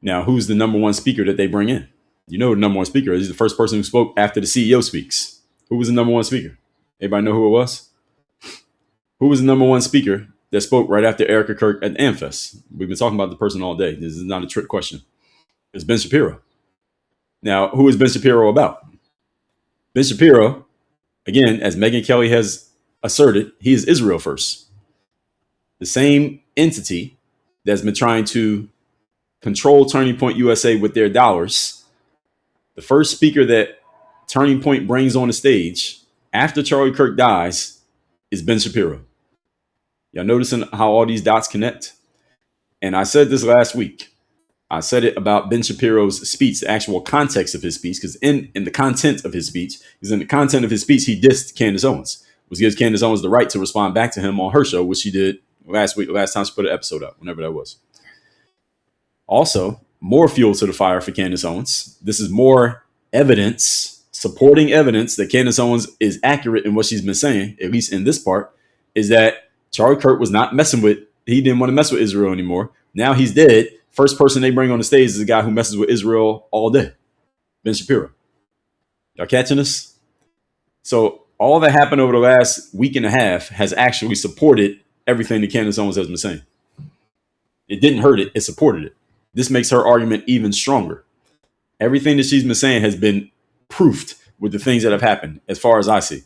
[SPEAKER 1] Now, who's the number one speaker that they bring in? You know who the number one speaker is. He's the first person who spoke after the CEO speaks. Who was the number one speaker? Everybody know who it was? Who was the number one speaker that spoke right after Erica Kirk at AmFest? We've been talking about the person all day. This is not a trick question. It's Ben Shapiro. Now, who is Ben Shapiro about? Ben Shapiro, again, as Megyn Kelly has asserted, he is Israel first. The same entity that's been trying to control Turning Point USA with their dollars. The first speaker that Turning Point brings on the stage after Charlie Kirk dies is Ben Shapiro. Y'all noticing how all these dots connect? And I said this last week. I said it about Ben Shapiro's speech, the actual context of his speech, because in the content of his speech, he dissed Candace Owens, which gives Candace Owens the right to respond back to him on her show, which she did last week, last time she put an episode up, whenever that was. Also, more fuel to the fire for Candace Owens. This is more evidence, supporting evidence that Candace Owens is accurate in what she's been saying, at least in this part, is that Charlie Kirk was not messing with, he didn't want to mess with Israel anymore. Now he's dead. First person they bring on the stage is a guy who messes with Israel all day, Ben Shapiro. Y'all catching this? So all that happened over the last week and a half has actually supported everything that Candace Owens has been saying. It didn't hurt it. It supported it. This makes her argument even stronger. Everything that she's been saying has been proofed with the things that have happened, as far as I see.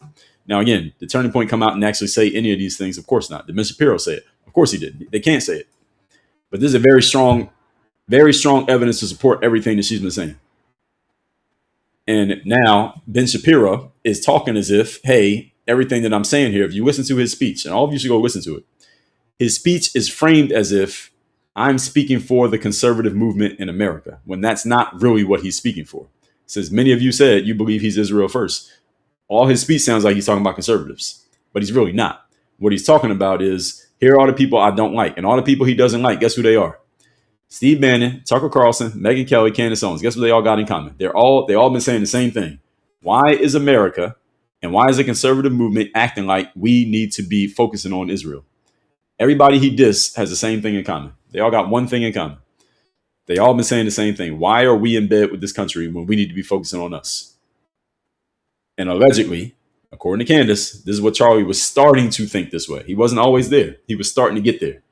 [SPEAKER 1] Now, again, did Turning Point come out and actually say any of these things? Of course not. Did Ben Shapiro say it? Of course he did. They can't say it. But this is a very strong evidence to support everything that she's been saying. And now Ben Shapiro is talking as if, hey, everything that I'm saying here, if you listen to his speech, and all of you should go listen to it, his speech is framed as if I'm speaking for the conservative movement in America, when that's not really what he's speaking for. Since many of you said you believe he's Israel first, all his speech sounds like he's talking about conservatives, but he's really not. What he's talking about is, here are all the people I don't like, and all the people he doesn't like, guess who they are? Steve Bannon, Tucker Carlson, Megyn Kelly, Candace Owens. Guess what they all got in common? They all been saying the same thing. Why is America and why is the conservative movement acting like we need to be focusing on Israel? Everybody he dissed has the same thing in common. They all got one thing in common. They all been saying the same thing. Why are we in bed with this country when we need to be focusing on us? And allegedly, according to Candace, this is what Charlie was starting to think this way. He wasn't always there. He was starting to get there.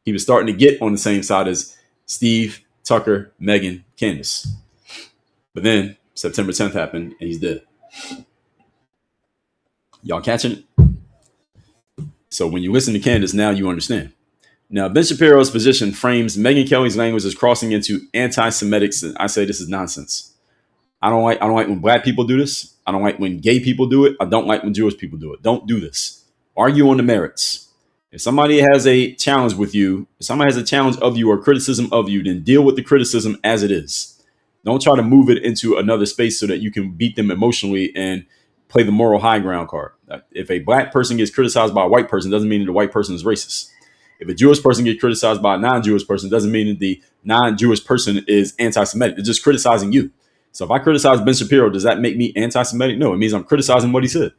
[SPEAKER 1] He was starting to get on the same side as Steve, Tucker, Megyn, Candace. But then September 10th happened and he's dead. Y'all catching it? So when you listen to Candace, now you understand. Now, Ben Shapiro's position frames Megyn Kelly's language as crossing into anti-Semitic. I say this is nonsense. I don't like when black people do this. I don't like when gay people do it. I don't like when Jewish people do it. Don't do this. Argue on the merits. If somebody has a challenge with you, if somebody has a challenge of you or criticism of you, then deal with the criticism as it is. Don't try to move it into another space so that you can beat them emotionally and play the moral high ground card. If a black person gets criticized by a white person, doesn't mean that the white person is racist. If a Jewish person gets criticized by a non-Jewish person, doesn't mean that the non-Jewish person is anti-Semitic. They're just criticizing you. So if I criticize Ben Shapiro, does that make me anti-Semitic? No, it means I'm criticizing what he said.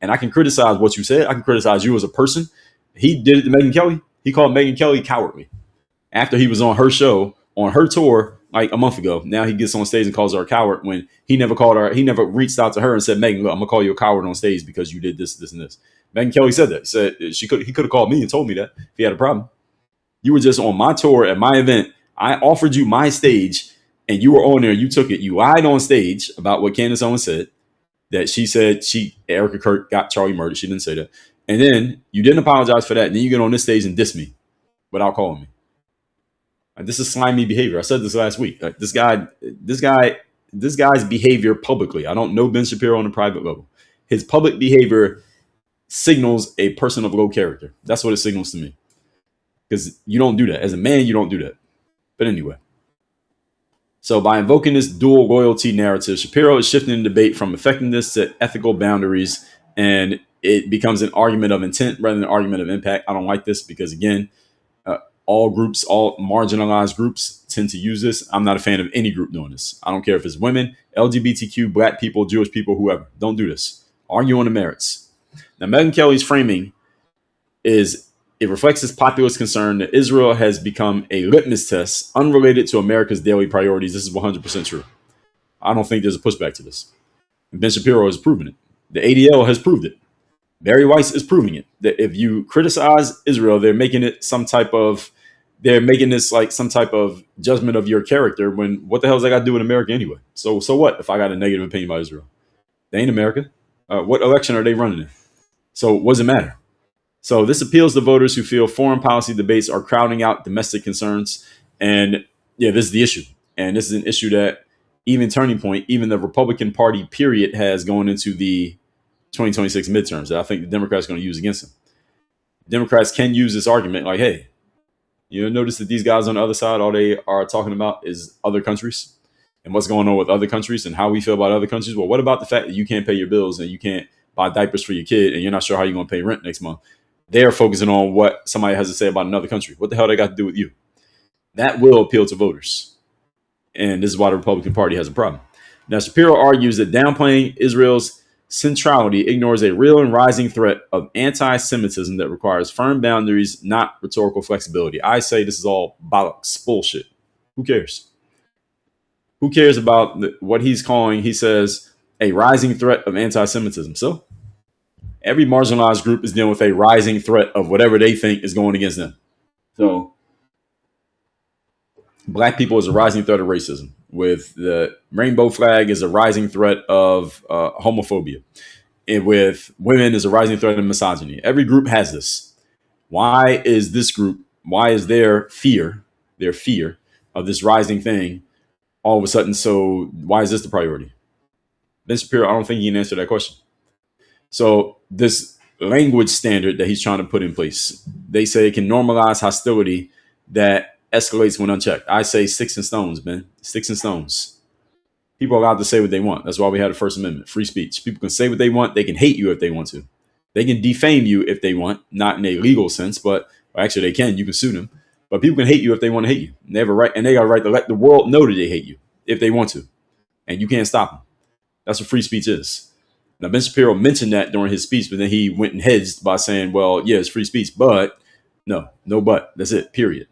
[SPEAKER 1] And I can criticize what you said. I can criticize you as a person. He did it to Megyn Kelly. He called Megyn Kelly cowardly after he was on her show, on her tour, like a month ago. Now he gets on stage and calls her a coward when he never called her. He never reached out to her and said, Megyn, look, I'm going to call you a coward on stage because you did this, this, and this. Megyn Kelly said that. He said he could have called me and told me that if he had a problem. You were just on my tour at my event. I offered you my stage and you were on there. You took it. You lied on stage about what Candace Owens said, that she said Erica Kirk got Charlie murdered. She didn't say that. And then you didn't apologize for that. And then you get on this stage and diss me without calling me. This is slimy behavior. I said this last week. This guy's behavior publicly. I don't know Ben Shapiro on a private level. His public behavior signals a person of low character. That's what it signals to me. Because you don't do that. As a man, you don't do that. But anyway. So by invoking this dual loyalty narrative, Shapiro is shifting the debate from effectiveness to ethical boundaries, and it becomes an argument of intent rather than an argument of impact. I don't like this because, again, all groups, all marginalized groups tend to use this. I'm not a fan of any group doing this. I don't care if it's women, LGBTQ, black people, Jewish people, whoever. Don't do this. Argue on the merits. Now, Megyn Kelly's framing it reflects his populist concern that Israel has become a litmus test unrelated to America's daily priorities. This is 100% true. I don't think there's a pushback to this. And Ben Shapiro has proven it. The ADL has proved it. Barry Weiss is proving it. That if you criticize Israel, they're making this like some type of judgment of your character, when what the hell does that got to do with America anyway? So what if I got a negative opinion about Israel? They ain't America. What election are they running in? So what does it matter? So this appeals to voters who feel foreign policy debates are crowding out domestic concerns. And yeah, this is the issue. And this is an issue that even the Republican Party period has going into the 2026 midterms that I think the Democrats are going to use against them. Democrats can use this argument like, hey, you notice that these guys on the other side, all they are talking about is other countries and what's going on with other countries and how we feel about other countries. Well, what about the fact that you can't pay your bills and you can't buy diapers for your kid and you're not sure how you're going to pay rent next month? They're focusing on what somebody has to say about another country. What the hell they got to do with you? That will appeal to voters. And this is why the Republican Party has a problem. Now, Shapiro argues that downplaying Israel's centrality ignores a real and rising threat of anti-Semitism that requires firm boundaries, not rhetorical flexibility. I say this is all bollocks, bullshit. Who cares? Who cares about what he's calling, he says, a rising threat of anti-Semitism? So every marginalized group is dealing with a rising threat of whatever they think is going against them. So black people is a rising threat of racism. With the rainbow flag is a rising threat of homophobia. And with women is a rising threat of misogyny. Every group has this. Why is their fear of this rising thing all of a sudden? So why is this the priority? Ben Shapiro, I don't think he can answer that question. So this language standard that he's trying to put in place, they say it can normalize hostility that escalates when unchecked. I say sticks and stones, man. Sticks and stones. People are allowed to say what they want. That's why we have the First Amendment, free speech. People can say what they want. They can hate you if they want to. They can defame you if they want, not in a legal sense, but actually they can. You can sue them. But people can hate you if they want to hate you. They have a right, and they got a right to let the world know that they hate you if they want to. And you can't stop them. That's what free speech is. Now, Ben Shapiro mentioned that during his speech, but then he went and hedged by saying, well, yeah, it's free speech, but no but. That's it, period.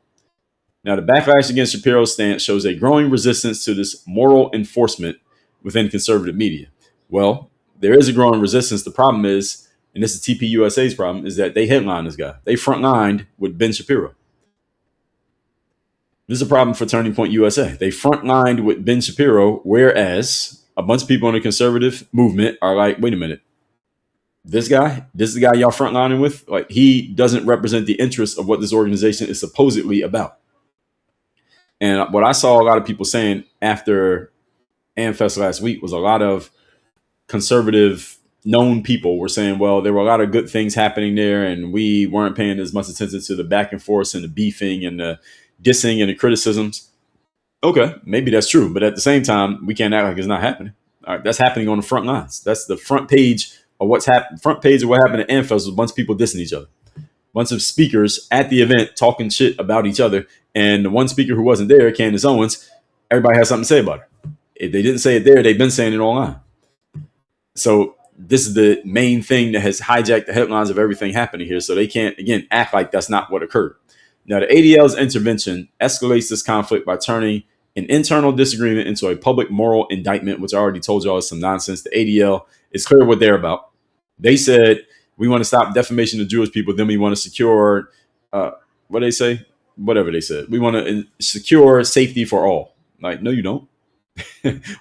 [SPEAKER 1] Now, the backlash against Shapiro's stance shows a growing resistance to this moral enforcement within conservative media. Well, there is a growing resistance. The problem is, and this is TPUSA's problem, is that they headline this guy. They frontlined with Ben Shapiro. This is a problem for Turning Point USA. They frontlined with Ben Shapiro, whereas a bunch of people in the conservative movement are like, wait a minute. This is the guy y'all frontlining with? Like, he doesn't represent the interests of what this organization is supposedly about. And what I saw a lot of people saying after AmFest last week was a lot of conservative known people were saying, well, there were a lot of good things happening there, and we weren't paying as much attention to the back and forth and the beefing and the dissing and the criticisms. Okay, maybe that's true, but at the same time, we can't act like it's not happening. All right, that's happening on the front lines. That's the front page of what's happened. Front page of what happened at AmFest was a bunch of people dissing each other, a bunch of speakers at the event talking shit about each other, and the one speaker who wasn't there, Candace Owens, everybody has something to say about her. If they didn't say it there, they've been saying it online. So this is the main thing that has hijacked the headlines of everything happening here. So they can't, again, act like that's not what occurred. Now, the ADL's intervention escalates this conflict by turning an internal disagreement into a public moral indictment, which I already told y'all is some nonsense. The ADL is clear what they're about. They said, we want to stop defamation of Jewish people. Then we want to secure, what they say? Whatever they said. We want to secure safety for all. Like, no, you don't.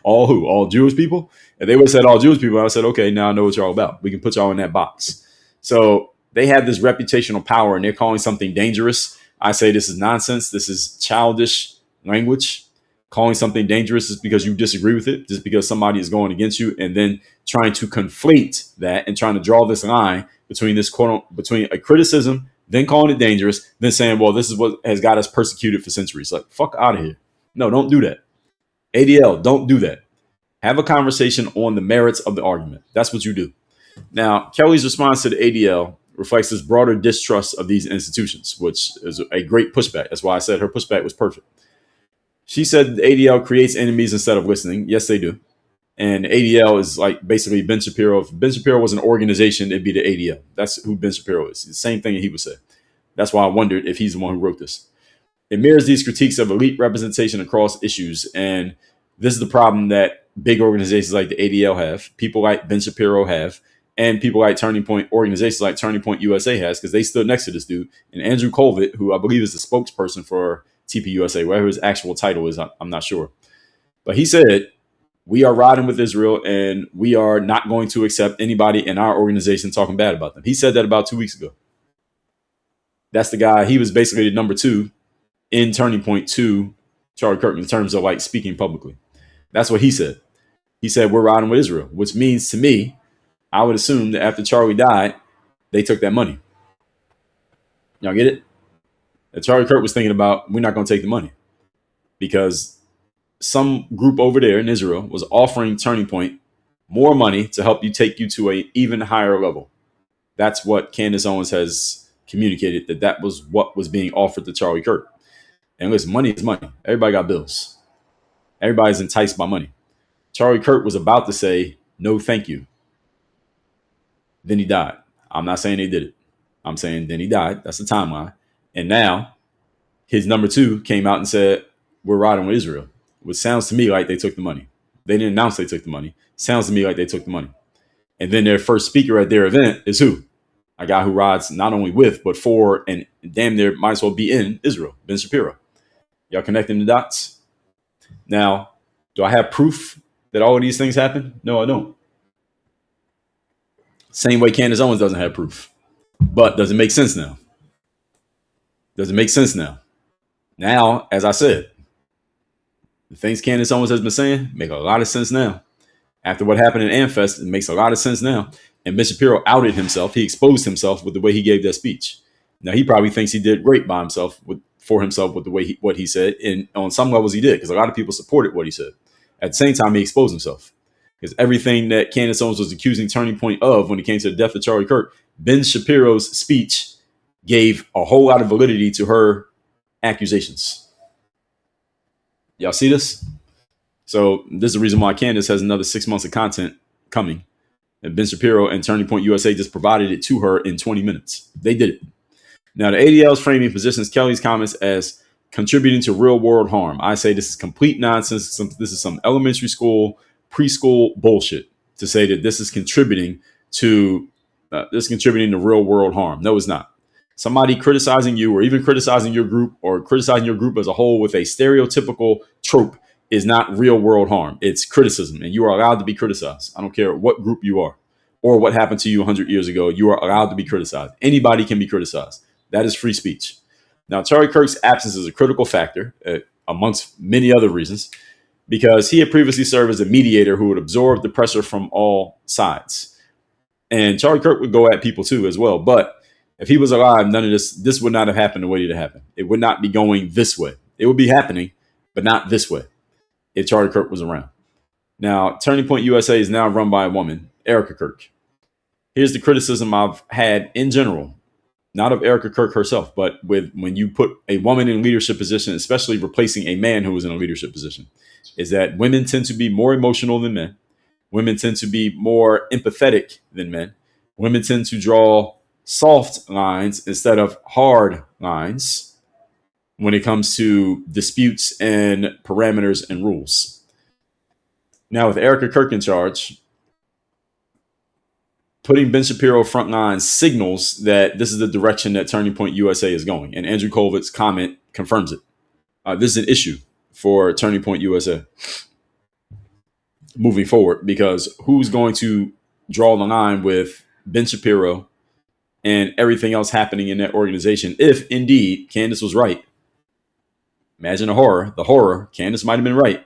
[SPEAKER 1] All who? All Jewish people? If they would have said all Jewish people, I would have said, okay, now I know what you're all about. We can put y'all in that box. So they have this reputational power and they're calling something dangerous. I say this is nonsense. This is childish language. Calling something dangerous is because you disagree with it, just because somebody is going against you, and then trying to conflate that and trying to draw this line between this between a criticism, then calling it dangerous, then saying, well, this is what has got us persecuted for centuries. Like, fuck out of here. No, don't do that. ADL, don't do that. Have a conversation on the merits of the argument. That's what you do. Now, Kelly's response to the ADL reflects this broader distrust of these institutions, which is a great pushback. That's why I said her pushback was perfect. She said the ADL creates enemies instead of listening. Yes, they do. And ADL is like basically Ben Shapiro. If Ben Shapiro was an organization, it'd be the ADL. That's who Ben Shapiro is. The same thing he would say. That's why I wondered if he's the one who wrote this. It mirrors these critiques of elite representation across issues. And this is the problem that big organizations like the ADL have, people like Ben Shapiro have, and people like Turning Point, organizations like Turning Point USA has, because they stood next to this dude. And Andrew Colvett, who I believe is the spokesperson for TPUSA, whatever his actual title is, I'm not sure. But he said, we are riding with Israel and we are not going to accept anybody in our organization talking bad about them. He said that about 2 weeks ago. That's the guy. He was basically the number 2 in Turning Point to Charlie Kirk in terms of like speaking publicly. That's what he said. He said, we're riding with Israel, which means to me, I would assume that after Charlie died, they took that money. Y'all get it? And Charlie Kirk was thinking about, we're not going to take the money because some group over there in Israel was offering Turning Point more money to help you take you to an even higher level. That's what Candace Owens has communicated, that was what was being offered to Charlie Kirk. And listen, money is money. Everybody got bills. Everybody's enticed by money. Charlie Kirk was about to say, no, thank you. Then he died. I'm not saying they did it. I'm saying then he died. That's the timeline. And now his number 2 came out and said, we're riding with Israel, which sounds to me like they took the money. They didn't announce they took the money. Sounds to me like they took the money. And then their first speaker at their event is who? A guy who rides not only with, but for, and damn near might as well be in Israel, Ben Shapiro. Y'all connecting the dots? Now, do I have proof that all of these things happen? No, I don't. Same way Candace Owens doesn't have proof. But does it make sense now? Does it make sense now? Now, as I said, the things Candace Owens has been saying make a lot of sense now. After what happened in AmFest, it makes a lot of sense now. And Ben Shapiro outed himself. He exposed himself with the way he gave that speech. Now, he probably thinks he did great by himself for himself with the way what he said. And on some levels he did, because a lot of people supported what he said. At the same time, he exposed himself. Because everything that Candace Owens was accusing Turning Point of when it came to the death of Charlie Kirk, Ben Shapiro's speech gave a whole lot of validity to her accusations. Y'all see this? So this is the reason why Candace has another 6 months of content coming. And Ben Shapiro and Turning Point USA just provided it to her in 20 minutes. They did it. Now, the ADL's framing positions Kelly's comments as contributing to real world harm. I say this is complete nonsense. This is some elementary school, preschool bullshit to say that this is contributing to real world harm. No, it's not. Somebody criticizing you or even criticizing your group or criticizing your group as a whole with a stereotypical trope is not real world harm. It's criticism, and you are allowed to be criticized. I don't care what group you are or what happened to you 100 years ago. You are allowed to be criticized. Anybody can be criticized. That is free speech. Now, Charlie Kirk's absence is a critical factor amongst many other reasons, because he had previously served as a mediator who would absorb the pressure from all sides. And Charlie Kirk would go at people too as well. But if he was alive, none of this would not have happened the way it happened. It would not be going this way. It would be happening, but not this way if Charlie Kirk was around. Now, Turning Point USA is now run by a woman, Erica Kirk. Here's the criticism I've had in general, not of Erica Kirk herself, but with when you put a woman in a leadership position, especially replacing a man who was in a leadership position, is that women tend to be more emotional than men. Women tend to be more empathetic than men. Women tend to draw soft lines instead of hard lines when it comes to disputes and parameters and rules. Now, with Erica Kirk in charge, putting Ben Shapiro front line signals that this is the direction that Turning Point USA is going. And Andrew Kovacs' comment confirms it. This is an issue for Turning Point USA moving forward, because who's going to draw the line with Ben Shapiro and everything else happening in that organization if indeed Candace was right? Imagine the horror. Candace might have been right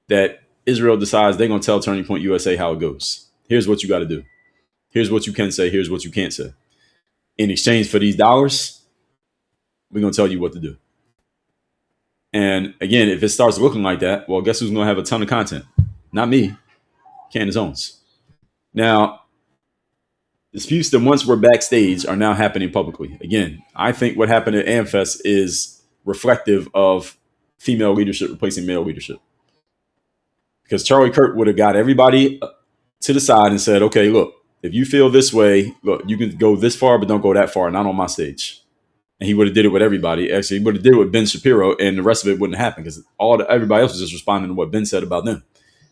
[SPEAKER 1] that Israel decides they're going to tell Turning Point USA how it goes. Here's what you got to do. Here's what you can say. Here's what you can't say. In exchange for these dollars, we're going to tell you what to do. And again, if it starts looking like that, well, guess who's going to have a ton of content? Not me. Candace Owens. Now, disputes that once were backstage are now happening publicly. Again, I think what happened at AmFest is reflective of female leadership replacing male leadership. Because Charlie Kirk would have got everybody to the side and said, okay, look, if you feel this way, look, you can go this far, but don't go that far, not on my stage. And he would have did it with everybody. Actually, he would have did it with Ben Shapiro, and the rest of it wouldn't happen because everybody else was just responding to what Ben said about them.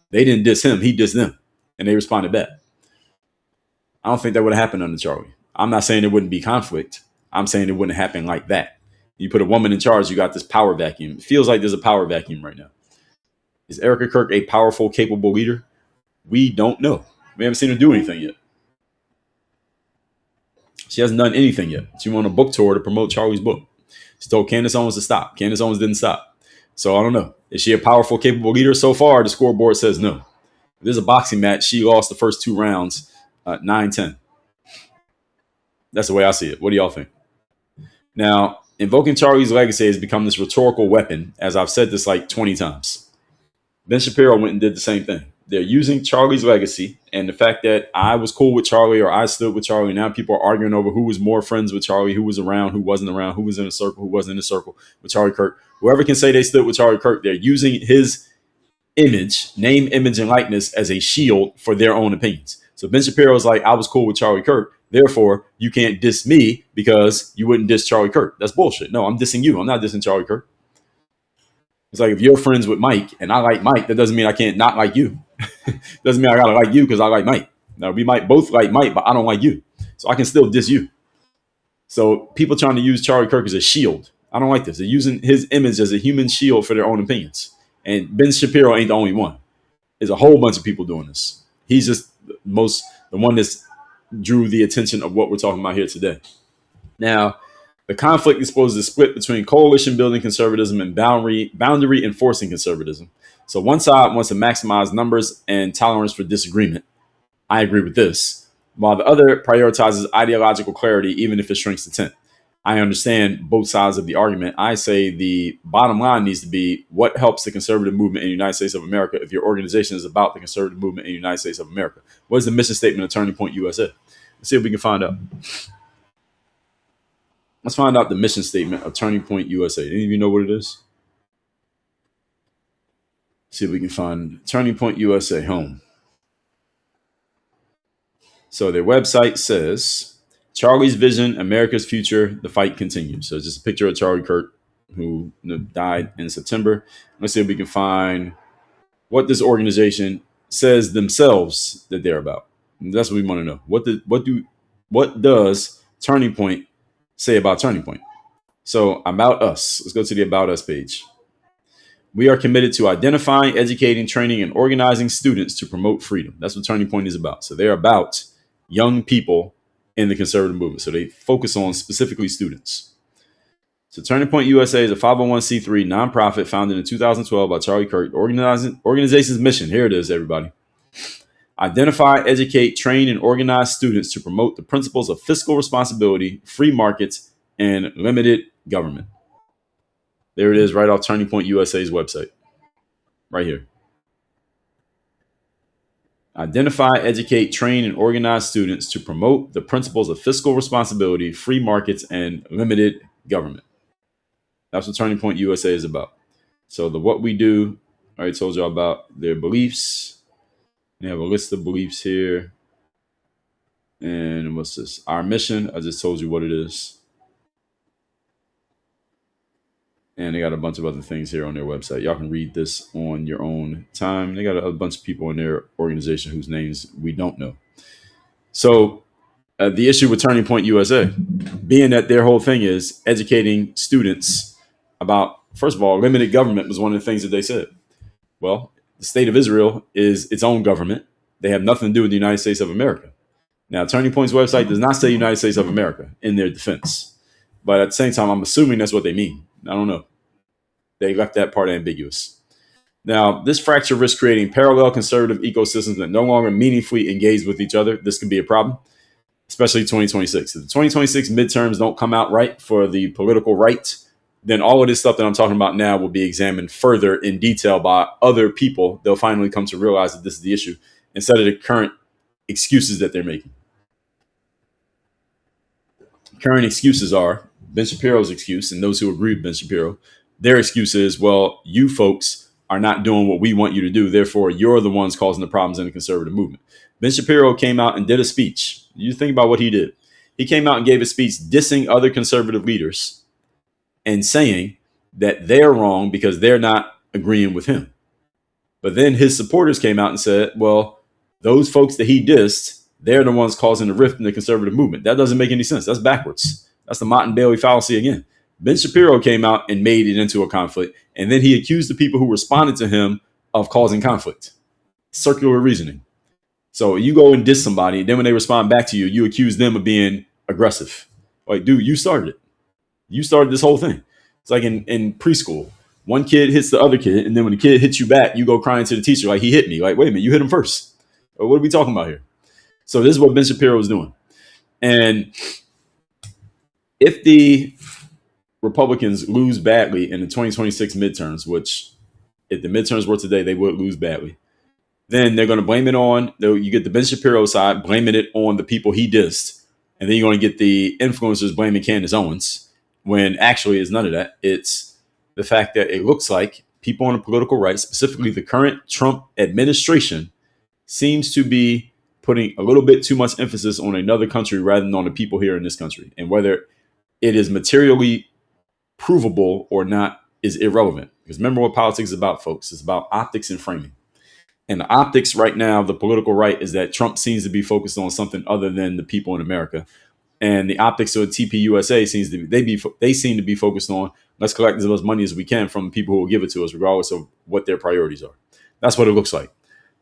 [SPEAKER 1] They didn't diss him, he dissed them, and they responded back. I don't think that would have happened under Charlie. I'm not saying there wouldn't be conflict. I'm saying it wouldn't happen like that. You put a woman in charge, you got this power vacuum. It feels like there's a power vacuum right now. Is Erica Kirk a powerful, capable leader? We don't know. We haven't seen her do anything yet. She hasn't done anything yet. She went on a book tour to promote Charlie's book. She told Candace Owens to stop. Candace Owens didn't stop. So I don't know. Is she a powerful, capable leader? So far, the scoreboard says no. If there's a boxing match, she lost the first 2 rounds, 9-10. That's the way I see it. What do y'all think? Now, invoking Charlie's legacy has become this rhetorical weapon, as I've said this like 20 times. Ben Shapiro went and did the same thing. They're using Charlie's legacy and the fact that I was cool with Charlie or I stood with Charlie. Now people are arguing over who was more friends with Charlie, who was around, who wasn't around, who was in a circle, who wasn't in a circle with Charlie Kirk. Whoever can say they stood with Charlie Kirk, they're using his image, name, image, and likeness as a shield for their own opinions. So Ben Shapiro is like, I was cool with Charlie Kirk. Therefore, you can't diss me because you wouldn't diss Charlie Kirk. That's bullshit. No, I'm dissing you. I'm not dissing Charlie Kirk. It's like if you're friends with Mike and I like Mike, that doesn't mean I can't not like you. Doesn't mean I gotta like you because I like Mike. Now we might both like Mike, but I don't like you. So I can still diss you. So people trying to use Charlie Kirk as a shield. I don't like this. They're using his image as a human shield for their own opinions. And Ben Shapiro ain't the only one. There's a whole bunch of people doing this. He's just the one that's drew the attention of what we're talking about here today. Now, the conflict is supposed to split between coalition building conservatism and boundary enforcing conservatism. So one side wants to maximize numbers and tolerance for disagreement. I agree with this. While the other prioritizes ideological clarity, even if it shrinks the tent. I understand both sides of the argument. I say the bottom line needs to be what helps the conservative movement in the United States of America if your organization is about the conservative movement in the United States of America. What is the mission statement of Turning Point USA? Let's see if we can find out. Let's find out the mission statement of Turning Point USA. Any of you know what it is? See if we can find Turning Point USA home. So their website says, Charlie's vision, America's future, the fight continues. So it's just a picture of Charlie Kirk, who died in September. Let's see if we can find what this organization says themselves that they're about. And that's what we want to know. What does Turning Point say about Turning Point? So about us. Let's go to the About Us page. We are committed to identifying, educating, training, and organizing students to promote freedom. That's what Turning Point is about. So they're about young people in the conservative movement. So they focus on specifically students. So Turning Point USA is a 501c3 nonprofit founded in 2012 by Charlie Kirk. Organization's mission, here it is, everybody. Identify, educate, train, and organize students to promote the principles of fiscal responsibility, free markets, and limited government. There it is, right off Turning Point USA's website, right here. Identify, educate, train, and organize students to promote the principles of fiscal responsibility, free markets, and limited government. That's what Turning Point USA is about. So the what we do, I already told y'all about their beliefs. They have a list of beliefs here. And what's this? Our mission. I just told you what it is. And they got a bunch of other things here on their website. Y'all can read this on your own time. They got a bunch of people in their organization whose names we don't know. So the issue with Turning Point USA, being that their whole thing is educating students about, first of all, limited government was one of the things that they said. Well, the state of Israel is its own government. They have nothing to do with the United States of America. Now, Turning Point's website does not say United States of America in their defense. But at the same time, I'm assuming that's what they mean. I don't know. They left that part ambiguous. Now, this fracture risks creating parallel conservative ecosystems that no longer meaningfully engage with each other. This could be a problem, especially 2026. If the 2026 midterms don't come out right for the political right, then all of this stuff that I'm talking about now will be examined further in detail by other people. They'll finally come to realize that this is the issue instead of the current excuses that they're making. Current excuses are Ben Shapiro's excuse, and those who agree with Ben Shapiro, their excuse is, well, you folks are not doing what we want you to do. Therefore, you're the ones causing the problems in the conservative movement. Ben Shapiro came out and did a speech. You think about what he did. He came out and gave a speech dissing other conservative leaders and saying that they're wrong because they're not agreeing with him. But then his supporters came out and said, well, those folks that he dissed, they're the ones causing the rift in the conservative movement. That doesn't make any sense. That's backwards. That's the Mott and Bailey fallacy again. Ben Shapiro came out and made it into a conflict, and then he accused the people who responded to him of causing conflict. Circular reasoning. So you go and diss somebody, and then when they respond back to you, you accuse them of being aggressive. Like, dude, you started it. You started this whole thing. It's like in preschool. One kid hits the other kid, and then when the kid hits you back, you go crying to the teacher like, he hit me. Like, wait a minute, you hit him first. What are we talking about here? So this is what Ben Shapiro was doing. And if the Republicans lose badly in the 2026 midterms, which if the midterms were today, they would lose badly, then they're going to blame it on, you get the Ben Shapiro side blaming it on the people he dissed. And then you're going to get the influencers blaming Candace Owens, when actually it's none of that. It's the fact that it looks like people on the political right, specifically the current Trump administration, seems to be putting a little bit too much emphasis on another country rather than on the people here in this country. And whether it is materially provable or not is irrelevant. Because remember what politics is about, folks. It's about optics and framing. And the optics right now of the political right is that Trump seems to be focused on something other than the people in America. And the optics of TPUSA seems to be, they seem to be focused on, let's collect as much money as we can from people who will give it to us, regardless of what their priorities are. That's what it looks like.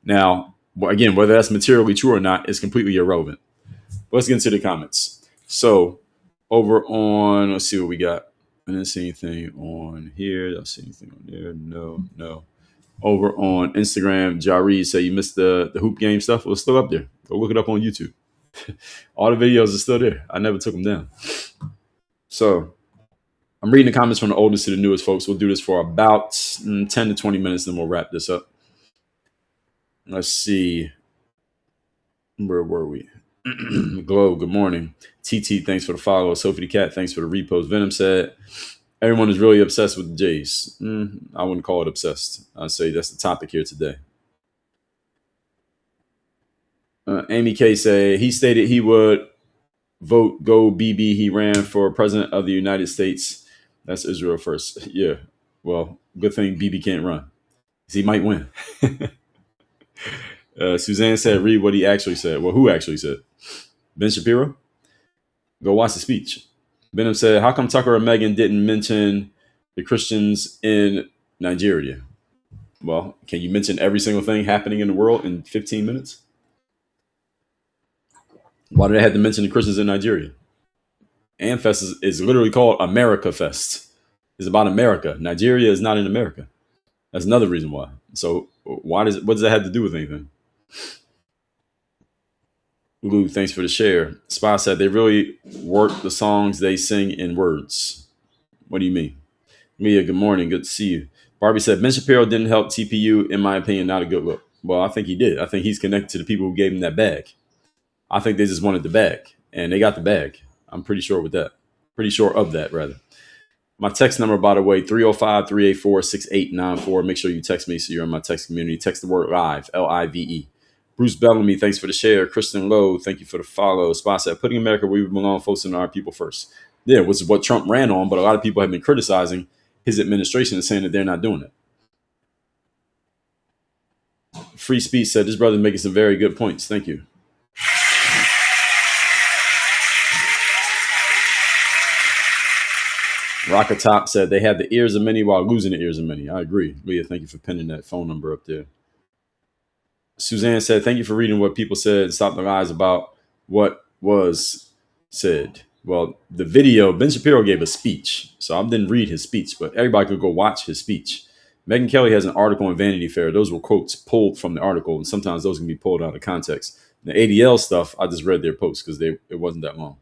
[SPEAKER 1] Now, again, whether that's materially true or not is completely irrelevant. But let's get into the comments. So over on, let's see what we got. I didn't see anything on here. I don't see anything on there. No. Over on Instagram, Jari said you missed the hoop game stuff. Well, it's still up there. Go look it up on YouTube. All the videos are still there. I never took them down. So I'm reading the comments from the oldest to the newest, folks. We'll do this for about 10 to 20 minutes, then we'll wrap this up. Let's see. Where were we? Glow, good morning. TT, thanks for the follow. Sophie the Cat, thanks for the repost. Venom said, everyone is really obsessed with the Jays. I wouldn't call it obsessed. I'd say that's the topic here today. Amy K say he stated he would vote Go BB. He ran for president of the United States. That's Israel first. Yeah. Well, good thing BB can't run. He might win. Suzanne said, read what he actually said. Well, who actually said? Ben Shapiro? Go watch the speech. Benham said, how come Tucker and Megan didn't mention the Christians in Nigeria? Well, can you mention every single thing happening in the world in 15 minutes? Why did they have to mention the Christians in Nigeria? AmFest is literally called America Fest. It's about America. Nigeria is not in America. That's another reason why. So what does that have to do with anything? Lou, thanks for the share. Spy said they really work the songs they sing in words. What do you mean? Mia, good morning. Good to see you. Barbie said Ben Shapiro didn't help TPU, in my opinion, not a good look. Well, I think he did. I think he's connected to the people who gave him that bag. I think they just wanted the bag, and they got the bag. I'm pretty sure with that. Pretty sure of that, rather. My text number, by the way, 305-384-6894. Make sure you text me so you're in my text community. Text the word live, Live. Bruce Bellamy, thanks for the share. Kristen Lowe, thank you for the follow. Spot said, putting America where we belong, focusing on our people first. Yeah, which is what Trump ran on, but a lot of people have been criticizing his administration and saying that they're not doing it. Free Speech said, this brother making some very good points. Thank you. Rocket Top said they have the ears of many while losing the ears of many. I agree. Leah, thank you for pinning that phone number up there. Suzanne said, thank you for reading what people said and stop the lies about what was said. Well, the video, Ben Shapiro gave a speech, so I didn't read his speech, but everybody could go watch his speech. Megyn Kelly has an article in Vanity Fair. Those were quotes pulled from the article, and sometimes those can be pulled out of context. The ADL stuff, I just read their posts because it wasn't that long.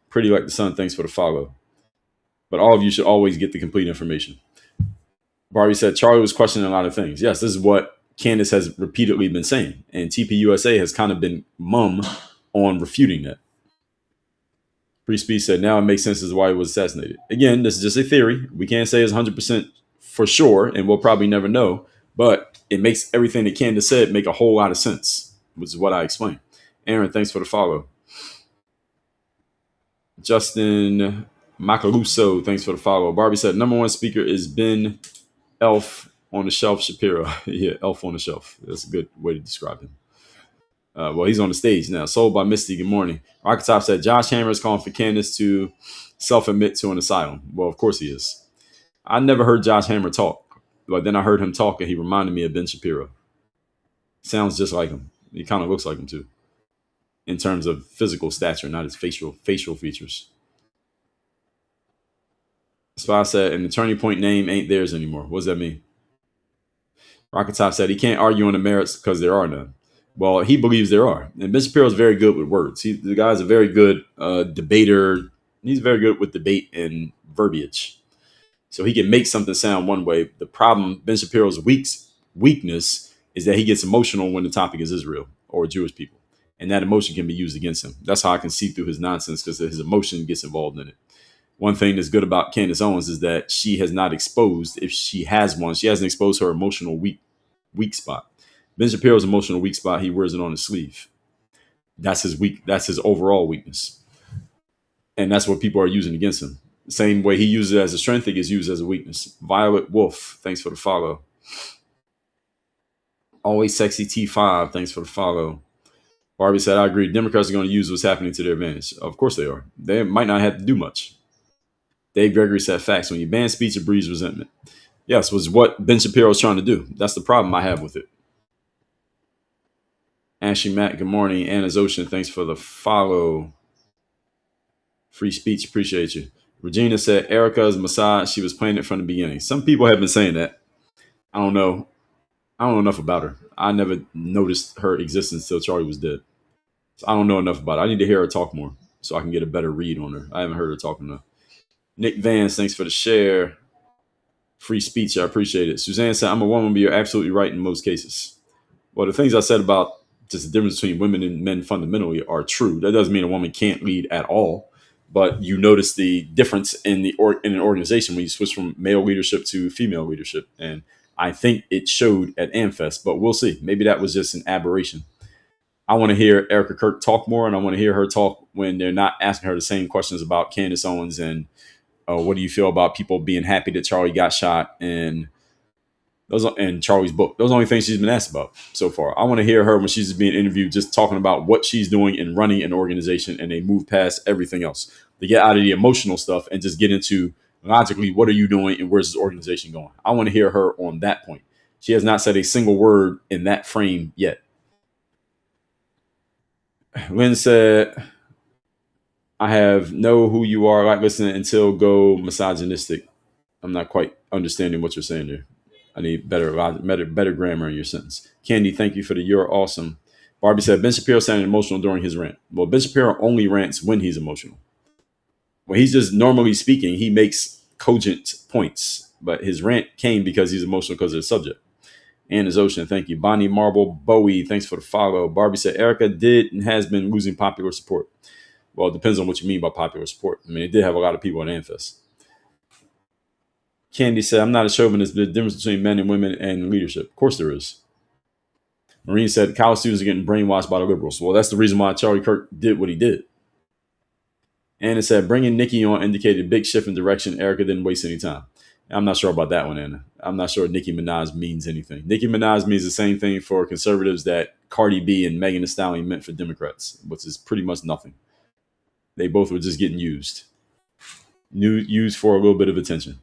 [SPEAKER 1] Pretty like the sun, thanks for the follow. But all of you should always get the complete information. Barbie said Charlie was questioning a lot of things. Yes, this is what Candace has repeatedly been saying, and TPUSA has kind of been mum on refuting that. Free Speech said, now it makes sense as to why he was assassinated. Again, this is just a theory. We can't say it's 100% for sure, and we'll probably never know, but it makes everything that Candace said make a whole lot of sense, which is what I explained. Aaron, thanks for the follow. Justin Macaluso, thanks for the follow. Barbie said, number one speaker is Ben Elf on the Shelf Shapiro. Yeah, Elf on the Shelf. That's a good way to describe him. Well, he's on the stage now. Sold by Misty. Good morning. Archetype said Josh Hammer is calling for Candace to self-admit to an asylum. Well, of course he is. I never heard Josh Hammer talk, but then I heard him talk and he reminded me of Ben Shapiro. Sounds just like him. He kind of looks like him too, in terms of physical stature, not his facial features. Spy said an Turning Point name ain't theirs anymore. What does that mean? Rocket Top said he can't argue on the merits because there are none. Well, he believes there are. And Ben Shapiro is very good with words. The guy's a very good debater. He's very good with debate and verbiage. So he can make something sound one way. The problem, Ben Shapiro's weakness is that he gets emotional when the topic is Israel or Jewish people. And that emotion can be used against him. That's how I can see through his nonsense, because his emotion gets involved in it. One thing that's good about Candace Owens is that she has not exposed, if she has one, she hasn't exposed her emotional weak spot. Ben Shapiro's emotional weak spot, he wears it on his sleeve. That's his overall weakness. And that's what people are using against him. The same way he uses it as a strength, it gets used as a weakness. Violet Wolf, thanks for the follow. Always Sexy T5, thanks for the follow. Barbie said, I agree. Democrats are going to use what's happening to their advantage. Of course they are. They might not have to do much. Dave Gregory said, facts. When you ban speech, it breeds resentment. Yes, was what Ben Shapiro is trying to do. That's the problem I have with it. Ashley Matt, good morning. Anna's Ocean, thanks for the follow. Free Speech, appreciate you. Regina said, Erica's Mossad, she was playing it from the beginning. Some people have been saying that. I don't know enough about her. I never noticed her existence till Charlie was dead. So I don't know enough about her. I need to hear her talk more so I can get a better read on her. I haven't heard her talk enough. Nick Vance, thanks for the share. Free Speech, I appreciate it. Suzanne said, I'm a woman, but you're absolutely right in most cases. Well, the things I said about just the difference between women and men fundamentally are true. That doesn't mean a woman can't lead at all, but you notice the difference in an organization when you switch from male leadership to female leadership. And I think it showed at AmFest, but we'll see. Maybe that was just an aberration. I want to hear Erica Kirk talk more, and I want to hear her talk when they're not asking her the same questions about Candace Owens and what do you feel about people being happy that Charlie got shot and Charlie's book. Those are the only things she's been asked about so far. I want to hear her when she's being interviewed, just talking about what she's doing in running an organization, and they move past everything else. They get out of the emotional stuff and just get into logically, what are you doing and where's this organization going? I want to hear her on that point. She has not said a single word in that frame yet. Lynn said, I have know who you are, like listening until go misogynistic. I'm not quite understanding what you're saying there. I need better grammar in your sentence. Candy, thank you for the you're awesome. Barbie said Ben Shapiro sounded emotional during his rant. Well, Ben Shapiro only rants when he's emotional. When he's just normally speaking, he makes cogent points. But his rant came because he's emotional because of the subject. And his Ocean, thank you. Bonnie Marble Bowie, thanks for the follow. Barbie said Erica did and has been losing popular support. Well, it depends on what you mean by popular support. I mean, it did have a lot of people at Anfest. Candy said, I'm not a chauvinist, but the difference between men and women and leadership. Of course there is. Marine said, college students are getting brainwashed by the liberals. Well, that's the reason why Charlie Kirk did what he did. And it said, bringing Nikki on indicated a big shift in direction. Erica didn't waste any time. I'm not sure about that one, Anna. I'm not sure Nicki Minaj means anything. Nicki Minaj means the same thing for conservatives that Cardi B and Megan Thee Stallion meant for Democrats, which is pretty much nothing. They both were just getting used for a little bit of attention.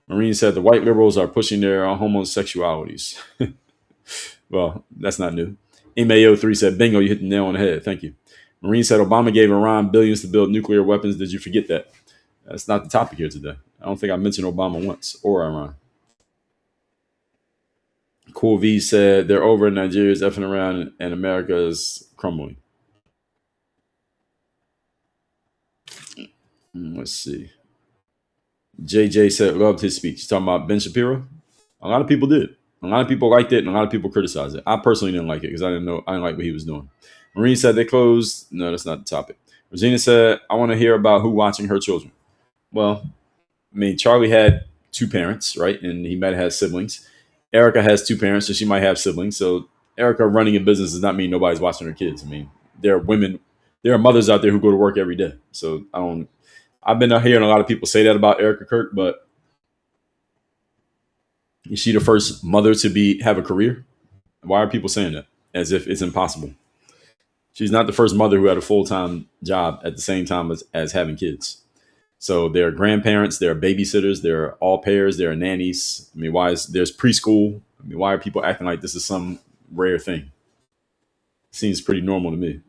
[SPEAKER 1] Marine said the white liberals are pushing their homosexualities. Well, that's not new. MAO3 said, bingo, you hit the nail on the head. Thank you. Marine said Obama gave Iran billions to build nuclear weapons. Did you forget that? That's not the topic here today. I don't think I mentioned Obama once or Iran. Cool V said they're over in Nigeria's effing around and America is crumbling. Let's see. JJ said loved his speech. He's talking about Ben Shapiro. A lot of people did. A lot of people liked it, and a lot of people criticized it. I personally didn't like it because I didn't like what he was doing. Marine said they closed. No, that's not the topic. Regina said, I want to hear about who watching her children. Well, I mean, Charlie had two parents, right? And he might have siblings. Erica has two parents, so she might have siblings. So Erica running a business does not mean nobody's watching her kids. I mean, there are mothers out there who go to work every day. So I've been hearing a lot of people say that about Erica Kirk, but is she the first mother to have a career? Why are people saying that? As if it's impossible. She's not the first mother who had a full-time job at the same time as having kids. So there are grandparents, there are babysitters, there are au pairs, there are nannies. I mean, there's preschool? I mean, why are people acting like this is some rare thing? Seems pretty normal to me.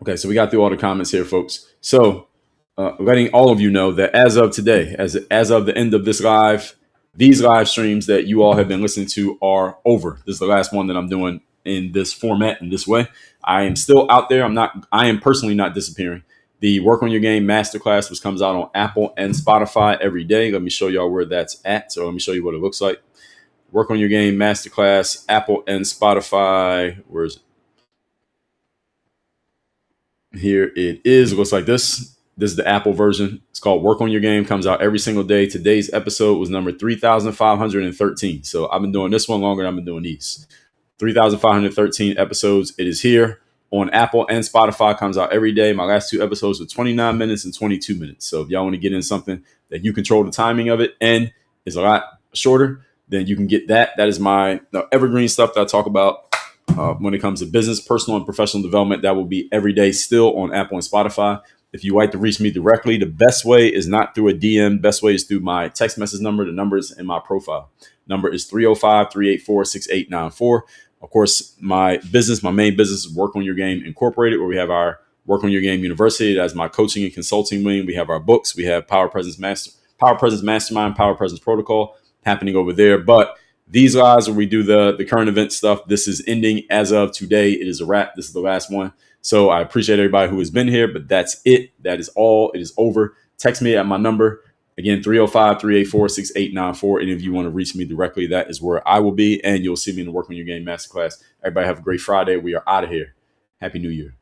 [SPEAKER 1] Okay, so we got through all the comments here, folks. So letting all of you know that as of today, as of the end of this live, these live streams that you all have been listening to are over. This is the last one that I'm doing in this format, in this way. I am still out there. I am personally not disappearing. The Work on Your Game Masterclass, which comes out on Apple and Spotify every day. Let me show y'all where that's at. So let me show you what it looks like. Work on Your Game Masterclass, Apple and Spotify. Where is it? Here it is. It looks like this. This is the Apple version. It's called Work on Your Game. Comes out every single day. Today's episode was number 3,513. So I've been doing this one longer than I've been doing these. 3,513 episodes. It is here on Apple and Spotify. Comes out every day. My last two episodes were 29 minutes and 22 minutes. So if y'all want to get in something that you control the timing of it and is a lot shorter, then you can get that. That is my evergreen stuff that I talk about when it comes to business, personal, and professional development. That will be every day still on Apple and Spotify. If you like to reach me directly, the best way is not through a DM. Best way is through my text message number. The number is in my profile. Number is 305-384-6894. Of course, my main business is Work on Your Game Incorporated, where we have our Work on Your Game University. That's my coaching and consulting wing. We have our books. We have Power Presence Mastermind, Power Presence Protocol happening over there. But these lives where we do the current event stuff, this is ending as of today. It is a wrap. This is the last one. So I appreciate everybody who has been here, but that's it. That is all. It is over. Text me at my number. Again, 305-384-6894. Any of you want to reach me directly, that is where I will be. And you'll see me in the Work on Your Game Masterclass. Everybody have a great Friday. We are out of here. Happy New Year.